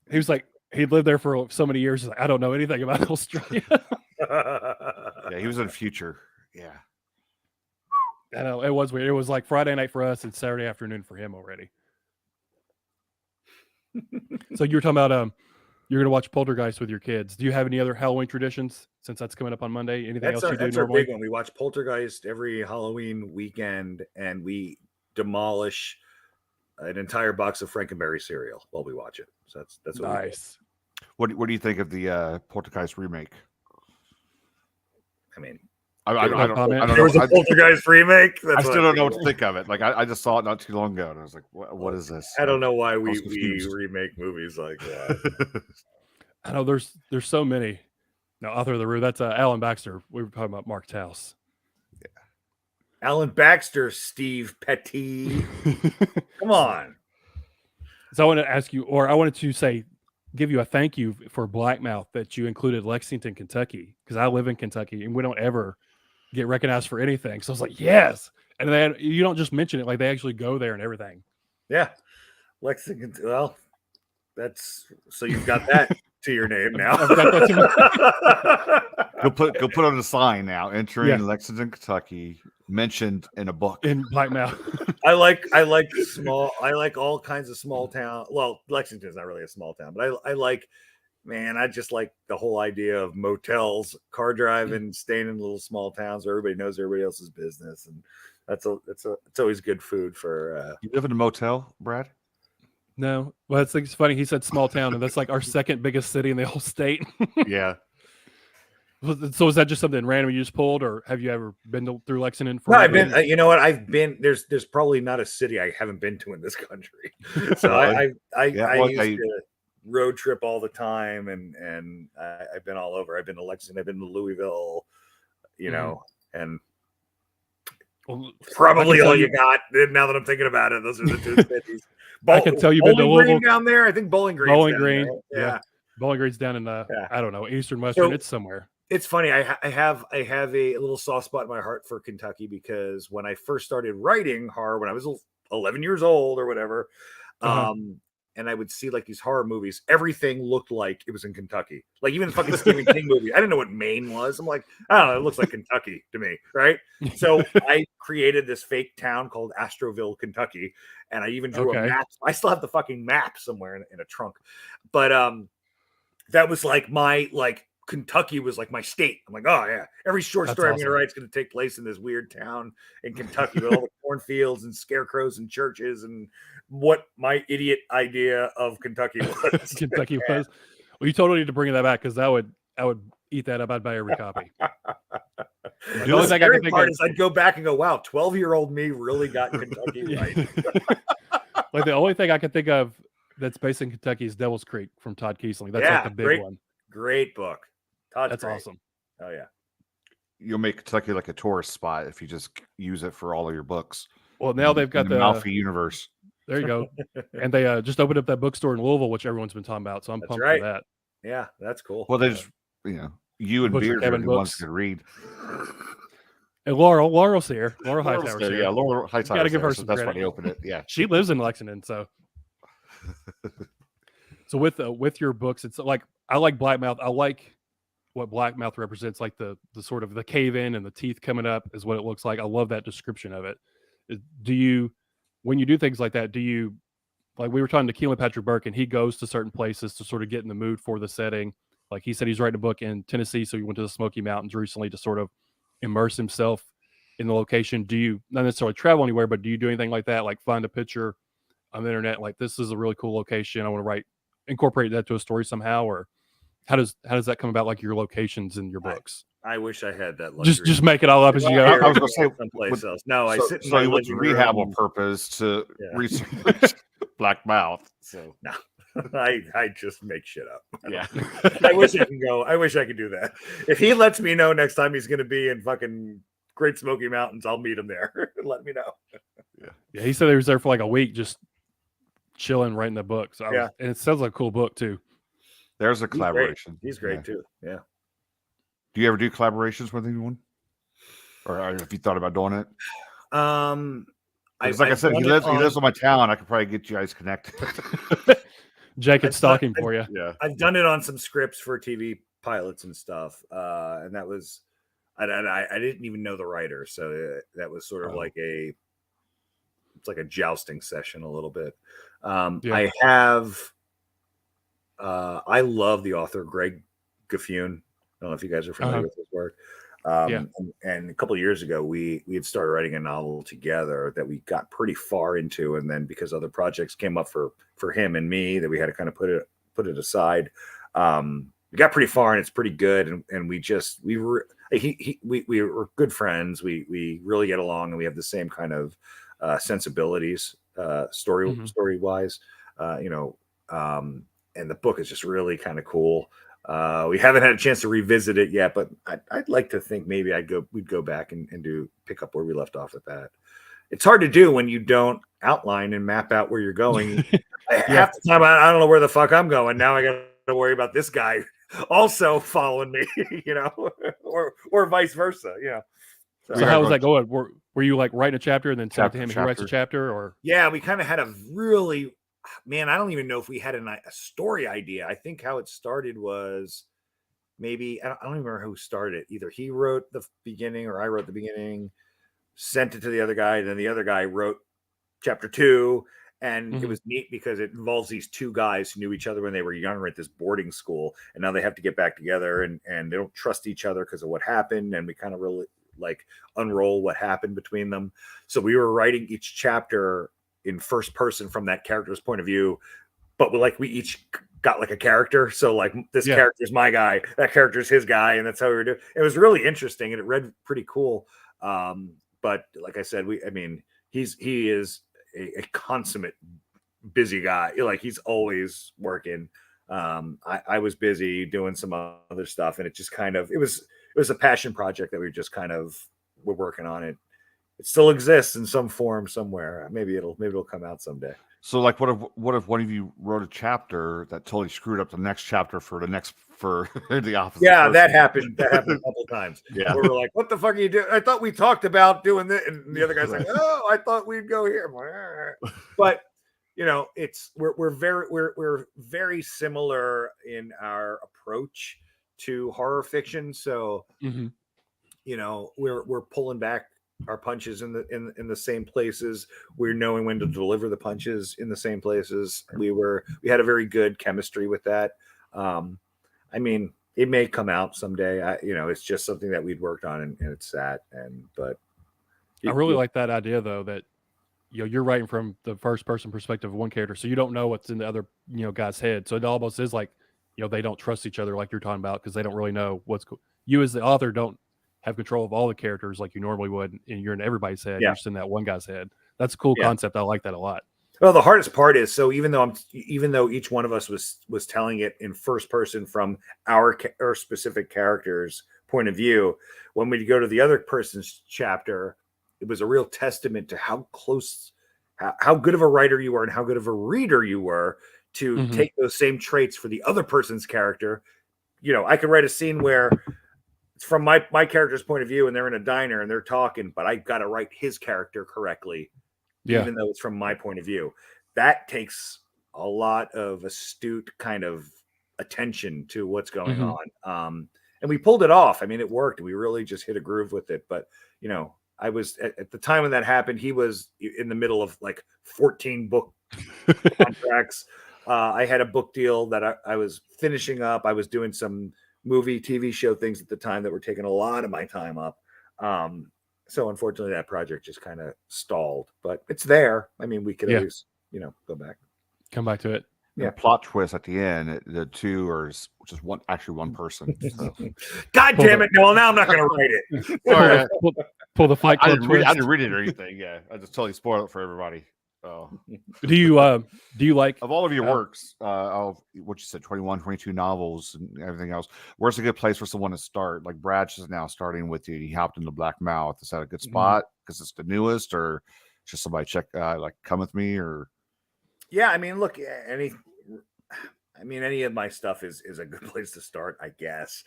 He was like, he lived there for so many years. He's like, I don't know anything about Australia. Yeah, he was in the future. Yeah. I know, it was weird. It was like Friday night for us and Saturday afternoon for him already. So you were talking about you're gonna watch Poltergeist with your kids. Do you have any other Halloween traditions since that's coming up on Monday? Anything else you do That's normally? our big one. We watch Poltergeist every Halloween weekend, and we demolish an entire box of Frankenberry cereal while we watch it. So that's what nice. What do you think of the Poltergeist remake? I mean, I don't know. There was a Poltergeist remake. I still don't know what to think of it. Like I just saw it not too long ago, and I was like, "What is this?" I don't know why we remake movies like that. I know there's so many. No, Author of the Rue. That's Alan Baxter. We were talking about Mark Towse. Yeah, Alan Baxter, Steve Petty. Come on. So I want to ask you, or I wanted to give you a thank you for Black Mouth that you included Lexington, Kentucky, because I live in Kentucky and we don't ever get recognized for anything. So I was like, yes. And you don't just mention it, like they actually go there and everything. Yeah. Lexington. Well, that's so you've got that to your name now. I've got that to Go put on a sign now. Entering Lexington, Kentucky, mentioned in a book. In Black Mouth. I like all kinds of small town. Well, Lexington's not really a small town, but I just like the whole idea of motels, car driving, staying in little small towns where everybody knows everybody else's business, and it's always good food for. You live in a motel, Brad? No, well, it's funny. He said small town, and that's like our second biggest city in the whole state. Yeah. So is that just something random you just pulled, or have you ever been through Lexington? No, I've been. You know what? I've been. There's probably not a city I haven't been to in this country. So I used to road trip all the time, and I've been all over. I've been to Lexington. I've been to Louisville. You know, and probably all you got. Now that I'm thinking about it, those are the two cities. I can tell you've been to Louisville down there. I think Bowling Green. Bowling Green, yeah. Bowling Green's down in I don't know, eastern western. So, it's somewhere. It's funny. I have a little soft spot in my heart for Kentucky because when I first started writing horror when I was 11 years old or whatever, and I would see like these horror movies, everything looked like it was in Kentucky. Like even the fucking Stephen King movie, I didn't know what Maine was. I'm like, I don't know, it looks like Kentucky to me, right? So I created this fake town called Astroville, Kentucky, and I even drew a map. I still have the fucking map somewhere in a trunk, but that was like my Kentucky was like my state. I'm like, oh yeah, every short story I'm going to write is going to take place in this weird town in Kentucky with all the cornfields and scarecrows and churches and what my idiot idea of Kentucky was. Kentucky was. Well, you totally need to bring that back because I would eat that up. I'd buy every copy. The only thing I can think of is I'd go back and go, wow, 12-year-old me really got Kentucky right. Like the only thing I can think of that's based in Kentucky is Devil's Creek from Todd Keesling. That's like the big one. Great book. That's awesome. Oh yeah. You'll make Kentucky like a tourist spot if you just use it for all of your books. Well, now they've got the Malfi universe. There you go. And they just opened up that bookstore in Louisville, which everyone's been talking about. So I'm pumped for that. Yeah, that's cool. Well, they just, you and Beard are the ones who can read. And Laurel's here. Laurel Hightower's here. Yeah, Laurel Hightower. Got to give her some That's credit. why they opened it. Yeah, she lives in Lexington, so. So with your books, it's like I like Black Mouth. I like what Black Mouth represents, like the sort of the cave in and the teeth coming up is what it looks like. I love that description of it. Do you, when you do things like that, do you, like we were talking to Keelan Patrick Burke, and he goes to certain places to sort of get in the mood for the setting. Like he said, he's writing a book in Tennessee, so he went to the Smoky Mountains recently to sort of immerse himself in the location. Do you not necessarily travel anywhere, but do you do anything like that? Like find a picture on the internet, like this is a really cool location, I want to incorporate that to a story somehow, or how does that come about? Like your locations in your books? I wish I had that luxury. Just make it all up as you go. I was going to say someplace else. No, I sit in so my it was living rehab room. on purpose to research Black Mouth. So no, I just make shit up. Yeah, I wish I can go. I wish I could do that. If he lets me know next time he's going to be in fucking Great Smoky Mountains, I'll meet him there. Let me know. Yeah, he said he was there for like a week, just chilling, writing the book. So and it sounds like a cool book too. There's a collaboration. He's great too. Yeah. Do you ever do collaborations with anyone, or have you thought about doing it? Like I said, he lives in my town. I could probably get you guys connected. Jacob's stalking for you. Yeah, I've done it on some scripts for TV pilots and stuff, and that was, I didn't even know the writer, so that was sort of like it's like a jousting session a little bit. I have, I love the author Greg Gaffune. I don't know if you guys are familiar with his work. And a couple of years ago, we had started writing a novel together that we got pretty far into, and then because other projects came up for him and me, that we had to kind of put it aside. We got pretty far, and it's pretty good. And we were good friends. We really get along, and we have the same kind of sensibilities, story wise, and the book is just really kind of cool. We haven't had a chance to revisit it yet, but I'd like to think maybe we'd go back and pick up where we left off with that. It's hard to do when you don't outline and map out where you're going. Half the time I don't know where the fuck I'm going. Now I got to worry about this guy also following me, or vice versa, So how was that going? Were you like writing a chapter and then send it to him and he writes a chapter, or? Yeah, we kind of had a really, man, I don't even know if we had a story idea. I think how it started was maybe, I don't even remember who started it. Either he wrote the beginning or I wrote the beginning, sent it to the other guy. Then the other guy wrote chapter 2. And it was neat because it involves these two guys who knew each other when they were younger at this boarding school. And now they have to get back together and they don't trust each other because of what happened. And we kind of really like unroll what happened between them. So we were writing each chapter in first person from that character's point of view, but we each got like a character. So like this character's my guy, that character's his guy, and that's how we were doing. It was really interesting and it read pretty cool. But like I said, he is a consummate busy guy. Like he's always working. I was busy doing some other stuff, and it just kind of it was a passion project that we just kind of were working on it. It still exists in some form somewhere. Maybe it'll come out someday. So like what if one of you wrote a chapter that totally screwed up the next chapter for the opposite? Yeah, person? that happened a couple times. Yeah. We were like, what the fuck are you doing? I thought we talked about doing this, and the other guy's like, oh, I thought we'd go here. But we're very similar in our approach to horror fiction. So we're pulling back our punches in the same places. We're knowing when to deliver the punches in the same places. We had a very good chemistry with that. It may come out someday. It's just something that we'd worked on and it's sat. But I really like that idea though, that you're writing from the first person perspective of one character, so you don't know what's in the other guy's head. So it almost is like they don't trust each other, like you're talking about, because they don't really know you as the author don't have control of all the characters like you normally would, and you're in everybody's head. You're just in that one guy's head. That's a cool concept. I like that a lot. Well, the hardest part is, so even though each one of us was telling it in first person from our specific character's point of view, when we go to the other person's chapter, it was a real testament to how close, how good of a writer you were and how good of a reader you were to take those same traits for the other person's character. I could write a scene where it's from my character's point of view and they're in a diner and they're talking, but I got to write his character correctly, even though it's from my point of view. That takes a lot of astute kind of attention to what's going on. And we pulled it off. I mean, it worked. We really just hit a groove with it. But, I was at the time when that happened, he was in the middle of like 14 book contracts. I had a book deal that I was finishing up. I was doing some movie, TV show things at the time that were taking a lot of my time up. So unfortunately that project just kind of stalled, but it's there. I mean, we could always, come back to it. Yeah. Plot twist at the end, the two are just one person. So. God damn it. No, now I'm not going to write it. Sorry. Pull the Fight Club twist. I didn't read it or anything. Yeah. I just totally spoiled it for everybody. Oh. Do you like, of all of your works, what you said, 21, 22 novels and everything else, where's a good place for someone to start? Like Brad is now starting with you. He hopped into Black Mouth. Is that a good spot because it's the newest, or just somebody check like Come With Me? Or yeah, I mean, look, any of my stuff is a good place to start, I guess.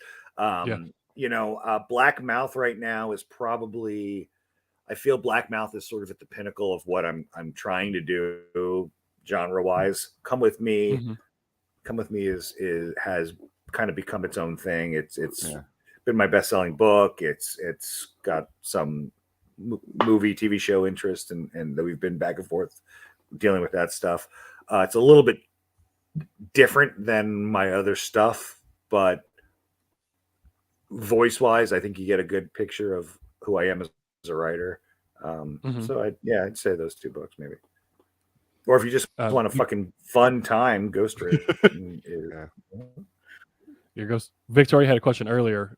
Black Mouth right now is probably, I feel Black Mouth is sort of at the pinnacle of what I'm trying to do genre wise. Come With Me has kind of become its own thing. It's been my best-selling book. It's got some movie, TV show interest, and that we've been back and forth dealing with that stuff. It's a little bit different than my other stuff, but voice-wise, I think you get a good picture of who I am as a writer. So I'd say those two books maybe. Or if you just want a fucking fun time, ghostwriting. Your Ghost. Victoria had a question earlier,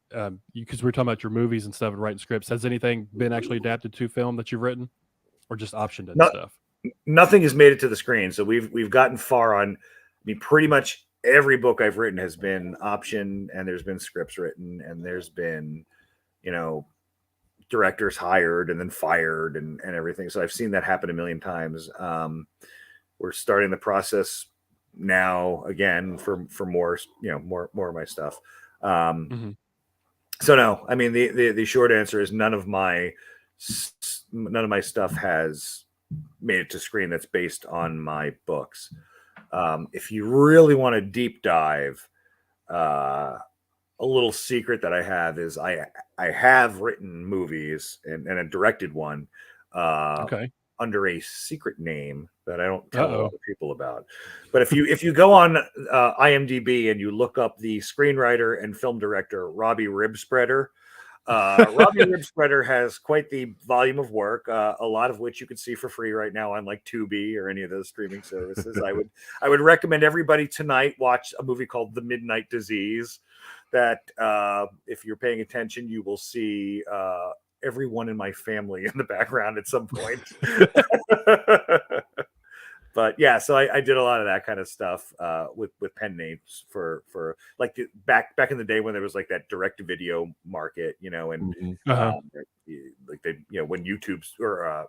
because we were talking about your movies and stuff and writing scripts. Has anything been actually adapted to film that you've written, or just optioned and stuff? Nothing has made it to the screen. So we've gotten far on. I mean, pretty much every book I've written has been optioned, and there's been scripts written, and there's been, directors hired and then fired and everything. So I've seen that happen a million times. We're starting the process now again for more, more of my stuff. So no, I mean, the short answer is none of my stuff has made it to screen that's based on my books. If you really want to deep dive, a little secret that I have is I have written movies and a directed one under a secret name that I don't tell other people about. But if you go on IMDb and you look up the screenwriter and film director Robbie Ribspreader, Robbie Ribspreader has quite the volume of work, a lot of which you can see for free right now on like Tubi or any of those streaming services. I would recommend everybody tonight watch a movie called The Midnight Disease. That if you're paying attention, you will see everyone in my family in the background at some point. But yeah, so I did a lot of that kind of stuff with pen names for like back in the day when there was like that direct to video market, and like they, when YouTube or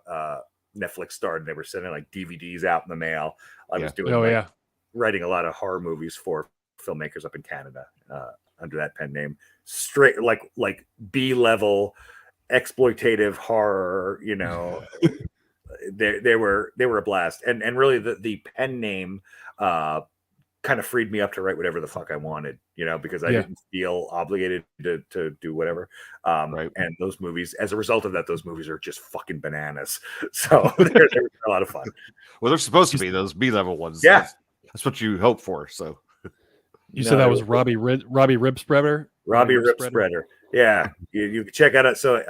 Netflix started, they were sending like DVDs out in the mail. I was doing writing a lot of horror movies for filmmakers up in Canada under that pen name, straight like B-level exploitative horror, they were a blast, and really the pen name kind of freed me up to write whatever the fuck I wanted, because I didn't feel obligated to do whatever. And those movies, as a result of that, those movies are just fucking bananas. So they're a lot of fun. Well, they're supposed to be those B-level ones. Yeah, that's what you hope for. So you said that was Robbie Ribspreader. Robbie Ribspreader. Yeah, you can check out it. So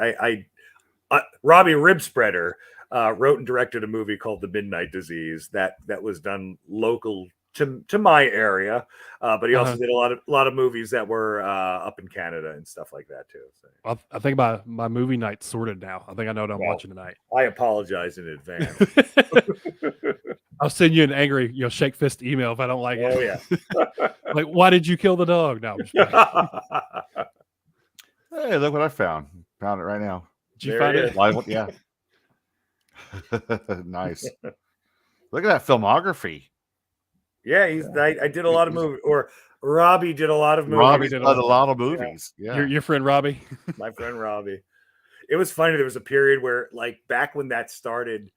Robbie Ribspreader wrote and directed a movie called The Midnight Disease that was done local to my area, but he also did a lot of movies that were up in Canada and stuff like that too. So. I think my movie night's sorted now. I think I know what I'm watching tonight. I apologize in advance. I'll send you an angry, shake fist email if I don't like it. Oh yeah. Like, why did you kill the dog? No. Hey, look what I found. Found it right now. Did you find it? Live, yeah. Nice. Look at that filmography. Yeah, I did a lot of movies, or Robbie did a lot of movies. Robbie did a lot of movies. Yeah. Your friend Robbie. My friend Robbie. It was funny. There was a period where, like, back when that started,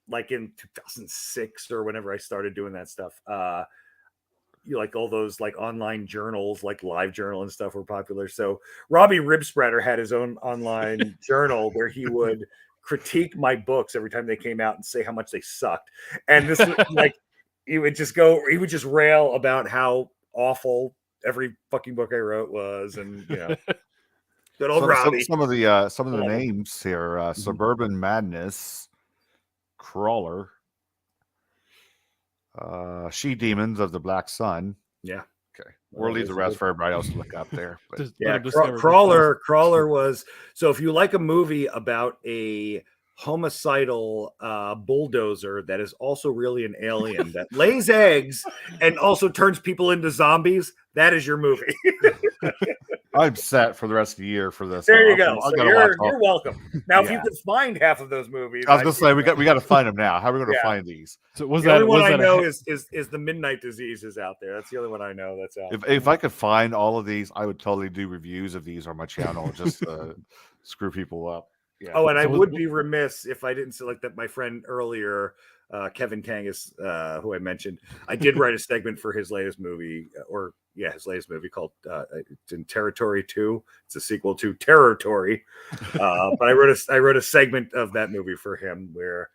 like in 2006 or whenever I started doing that stuff, like all those like online journals, like Live Journal and stuff were popular. So Robbie Ribspreader had his own online journal where he would critique my books every time they came out and say how much they sucked. And this was like, he would just rail about how awful every fucking book I wrote was. And, good old Robbie. Some of the names here, Suburban Madness, Crawler, She Demons of the Black Sun. Yeah. Okay. We'll leave the rest for everybody else to look up there. But. Yeah, Crawler was, so if you like a movie about a homicidal bulldozer that is also really an alien that lays eggs and also turns people into zombies, that is your movie. I'm set for the rest of the year for this. There you go. So you're welcome. Now, if you can find half of those movies, I was gonna say we got to find them now. How are we going to find these? So the only one I know is The Midnight Disease is out there. That's the only one I know that's out. If I could find all of these, I would totally do reviews of these on my channel. Just screw people up. Yeah. Oh, and I would be remiss if I didn't select that my friend earlier, Kevin Kangas, who I mentioned. I did write a segment for his latest movie, his latest movie called it's in Territory 2. It's a sequel to Territory. But I wrote a segment of that movie for him where,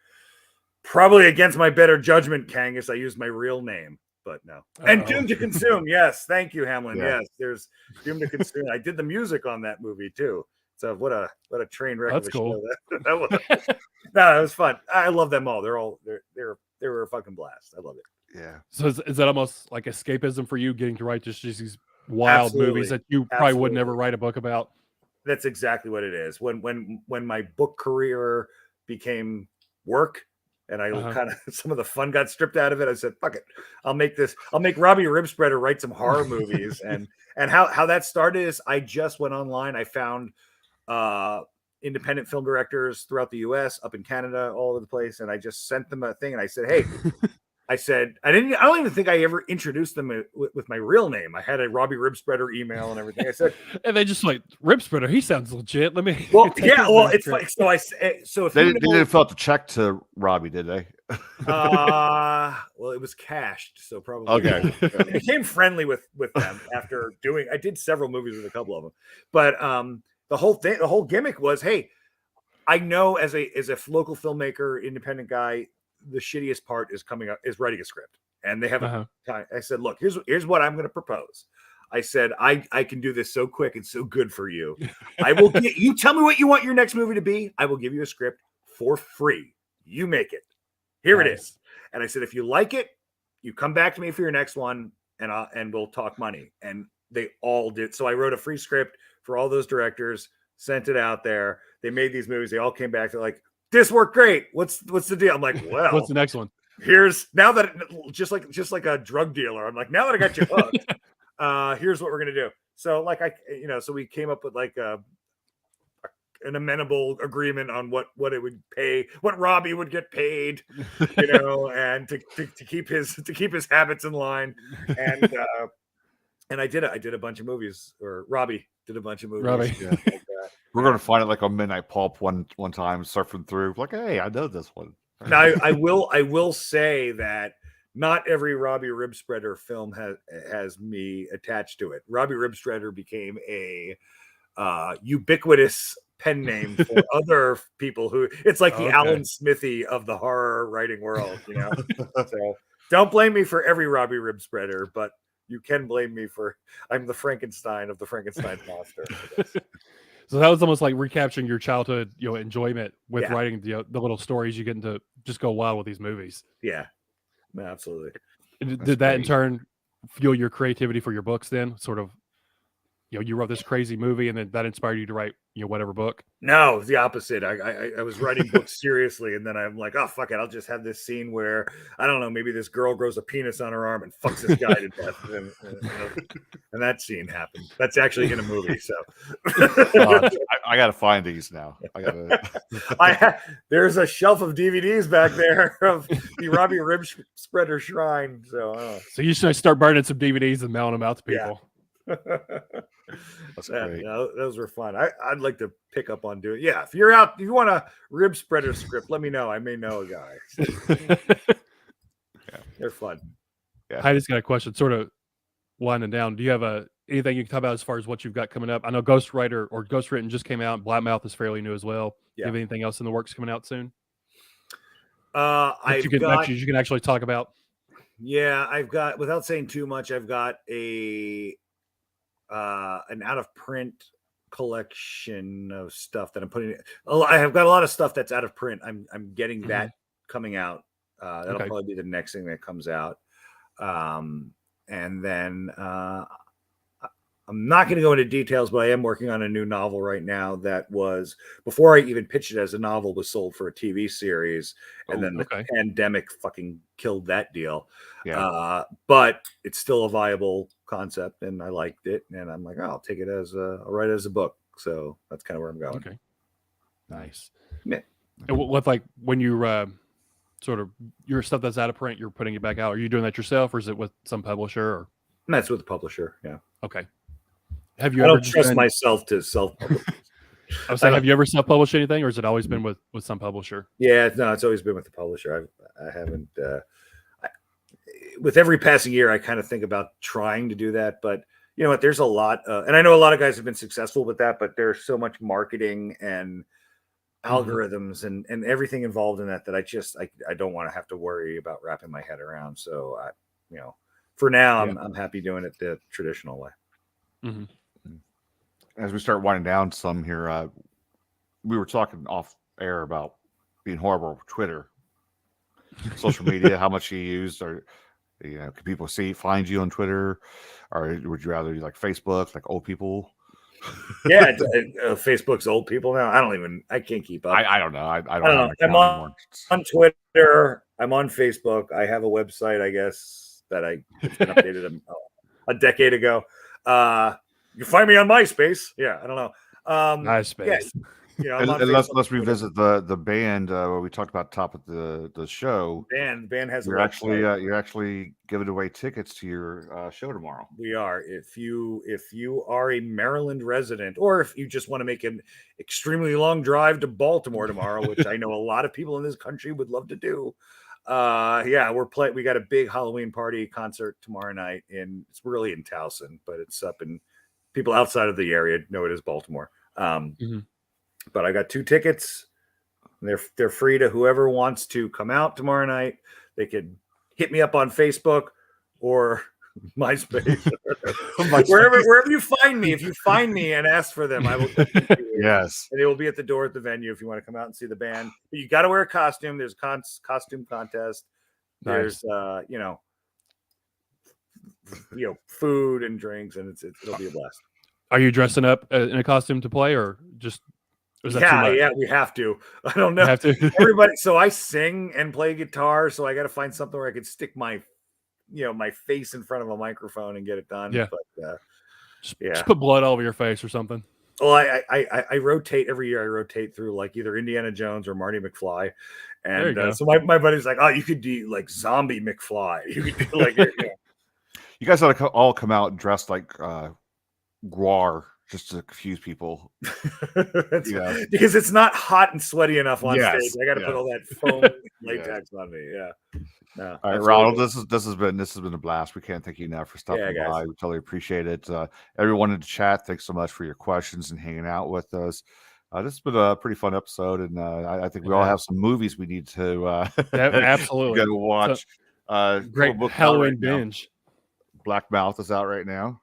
probably against my better judgment, Kangas, I used my real name. But no. And Doom to Consume. Yes. Thank you, Hamlin. Yeah. Yes. There's Doom to Consume. I did the music on that movie too. So what a train wreck. That's of a cool. Show that was. No, it was fun. I love them all. They were a fucking blast. I love it. Yeah. So is that almost like escapism for you, getting to write just these wild movies that you probably would never write a book about? That's exactly what it is. When my book career became work, and I kind of some of the fun got stripped out of it, I said, "Fuck it, I'll make Robbie Ribspreader write some horror movies." And how that started is I just went online. I found independent film directors throughout the US, up in Canada, all over the place, and I just sent them a thing, and I said, "Hey." I don't even think I ever introduced them with my real name. I had a Robbie Ribspreader email and everything. I said, and they just like, Ribspreader, he sounds legit. Let me. It's like, so if they didn't fill out the check to Robbie, did they? Well, it was cashed, so probably. Okay. I became friendly with them after I did several movies with a couple of them, but the whole gimmick was, hey, I know as a local filmmaker, independent guy, the shittiest part is writing a script, and they have a time. I said, look, here's what I'm going to propose. I said, I can do this so quick and so good for you. I will you tell me what you want your next movie to be. I will give you a script for free. You make it. Here it is. And I said, if you like it, you come back to me for your next one, and we'll talk money. And they all did. So I wrote a free script for all those directors, sent it out there. They made these movies. They all came back. They're like, this worked great. What's the deal? I'm like, well, what's the next one? Here's now that just like a drug dealer. I'm like, now that I got you hooked, here's what we're gonna do. So like so we came up with like an amenable agreement on what it would pay, what Robbie would get paid, and to keep his habits in line. And I did a bunch of movies, or Robbie did a bunch of movies. Robbie. Yeah, like We're gonna find it like on Midnight Pulp one time, surfing through. Like, hey, I know this one. Now I will say that not every Robbie Ribspreader film has me attached to it. Robbie Ribspreader became a ubiquitous pen name for other people who it's like the Alan Smithy of the horror writing world, So don't blame me for every Robbie Ribspreader, but you can blame me for I'm the Frankenstein of the Frankenstein monster. So that was almost like recapturing your childhood, enjoyment with Yeah. writing the little stories. You get to just go wild with these movies. Yeah, absolutely. Did that in turn fuel your creativity for your books? Then, sort of, you wrote this crazy movie, and then that inspired you to write, whatever book. No, it's the opposite. I was writing books seriously, and then I'm like, oh fuck it, I'll just have this scene where I don't know, maybe this girl grows a penis on her arm and fucks this guy to death, and that scene happened. That's actually in a movie. So I gotta find these now. I gotta. There's a shelf of DVDs back there of the Robbie Rib Spreader Shrine. So you should start burning some DVDs and mailing them out to people. That's great. Yeah, those were fun. I'd like to pick up on doing. Yeah, if you want a rib spreader script, let me know. I may know a guy. Yeah, they're fun. Yeah. Heidi's got a question, sort of winding down. Do you have anything you can talk about as far as what you've got coming up? I know Ghostwriter or Ghostwritten just came out. Black Mouth is fairly new as well. Yeah. Do you have anything else in the works coming out soon? You can actually talk about. Yeah, I've got, without saying too much, I've got an out of print collection of stuff that I'm putting. I have got a lot of stuff that's out of print. I'm getting that coming out. That'll probably be the next thing that comes out. And then I'm not going to go into details, but I am working on a new novel right now that was, before I even pitched it as a novel, was sold for a TV series. And then the pandemic fucking killed that deal. Yeah. But it's still a viable concept and I liked it. And I'm like, I'll take it I'll write it as a book. So that's kind of where I'm going. Okay. Nice. Yeah. And what, like, when you sort of your stuff that's out of print, you're putting it back out. Are you doing that yourself, or is it with some publisher? Or that's with the publisher. Yeah. Okay. Have you I ever don't trust myself to self-publish. I was saying, have you ever self-published anything, or has it always been with some publisher? Yeah, no, it's always been with the publisher. I haven't. With every passing year, I kind of think about trying to do that, but you know what? There's a lot, and I know a lot of guys have been successful with that, but there's so much marketing and algorithms and everything involved in that I don't want to have to worry about wrapping my head around. So for now, I'm happy doing it the traditional way. Mm-hmm. As we start winding down some here, we were talking off air about being horrible with Twitter, social media, how much you use, or can people find you on Twitter, or would you rather do like Facebook, like old people? Yeah, Facebook's old people now. I can't keep up. I don't know. I don't know. I'm on Twitter. I'm on Facebook. I have a website, I guess, it's been updated a decade ago. You can find me on MySpace. Yeah, I don't know. MySpace. Yeah, let's revisit the band where we talked about top of the show. The band has. You're actually giving away tickets to your show tomorrow. We are. If you are a Maryland resident, or if you just want to make an extremely long drive to Baltimore tomorrow, which I know a lot of people in this country would love to do. We're playing. We got a big Halloween party concert tomorrow night, and it's really in Towson, but it's up in. People outside of the area know it is Baltimore. But I got 2 tickets. They're free to whoever wants to come out tomorrow night. They could hit me up on Facebook or MySpace. wherever you find me. If you find me and ask for them, I will. Yes. And they will be at the door at the venue if you want to come out and see the band. But you got to wear a costume. There's a costume contest. Nice. There's food and drinks, and it'll be a blast. Are you dressing up in a costume to play, or just? Is that too much? Yeah, we have to. I don't know. Have to. Everybody. So I sing and play guitar, so I got to find something where I could stick my face in front of a microphone and get it done. Yeah. But just put blood all over your face or something. Well, I rotate every year. I rotate through like either Indiana Jones or Marty McFly, and so my buddy's like, "Oh, you could do like Zombie McFly. You could do like." You guys ought to all come out dressed like Guar, just to confuse people. Because it's not hot and sweaty enough on stage. I got to put all that foam latex on me. Yeah. No, all right, Ronald. This has been a blast. We can't thank you enough for stopping by. We totally appreciate it. Everyone in the chat, thanks so much for your questions and hanging out with us. This has been a pretty fun episode, and I think we all have some movies we need to absolutely go to watch. Great Halloween binge. Black Mouth is out right now.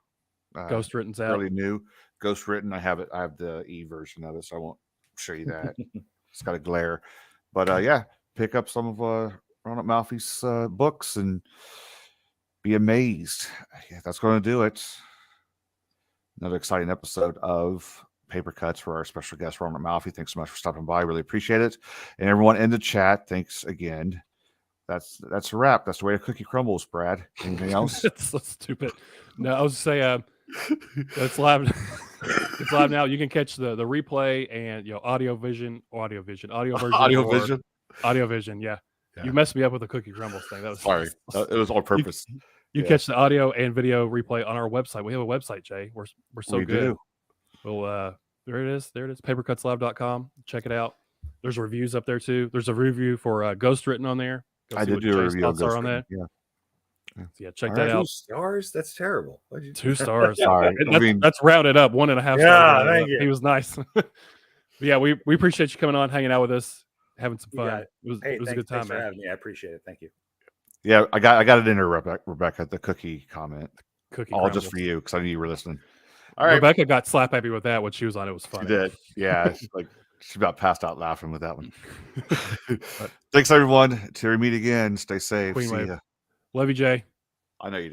Ghostwritten's out. Really new. Ghostwritten. I have it. I have the e-version of it, so I won't show you that. It's got a glare. But yeah, pick up some of Ronald Malfi's books and be amazed. Yeah, that's going to do it. Another exciting episode of Paper Cuts for our special guest, Ronald Malfi. Thanks so much for stopping by. Really appreciate it. And everyone in the chat, thanks again. That's a wrap. That's the way a cookie crumbles, Brad. Anything else? It's so stupid. No, I was saying it's live. It's live now. You can catch the replay and audio version. Yeah. You messed me up with the cookie crumbles thing. That was sorry. It was on purpose. You catch the audio and video replay on our website. We have a website, Jay. We're so good. Well, there it is. papercutslive.com. Check it out. There's reviews up there too. There's a review for Ghostwritten on there. I did do a review of on that. Yeah. So yeah, check that out. 2 stars? That's terrible. 2 stars. Sorry. That's rounded up. 1.5 stars. Yeah, thank you. He was nice. Yeah, we appreciate you coming on, hanging out with us, having some fun. It was a good time, thanks man. for having me. I appreciate it. Thank you. Yeah, I got it in there, Rebecca, the cookie comment. Cookie all crumbles. just for you because I knew you were listening. All right. Rebecca got slap happy with that when she was on. It was funny. She did. Yeah. She about passed out laughing with that one. Thanks, everyone. Till we meet again. Stay safe. Queen See Wave. ya. Love you, Jay. I know you do.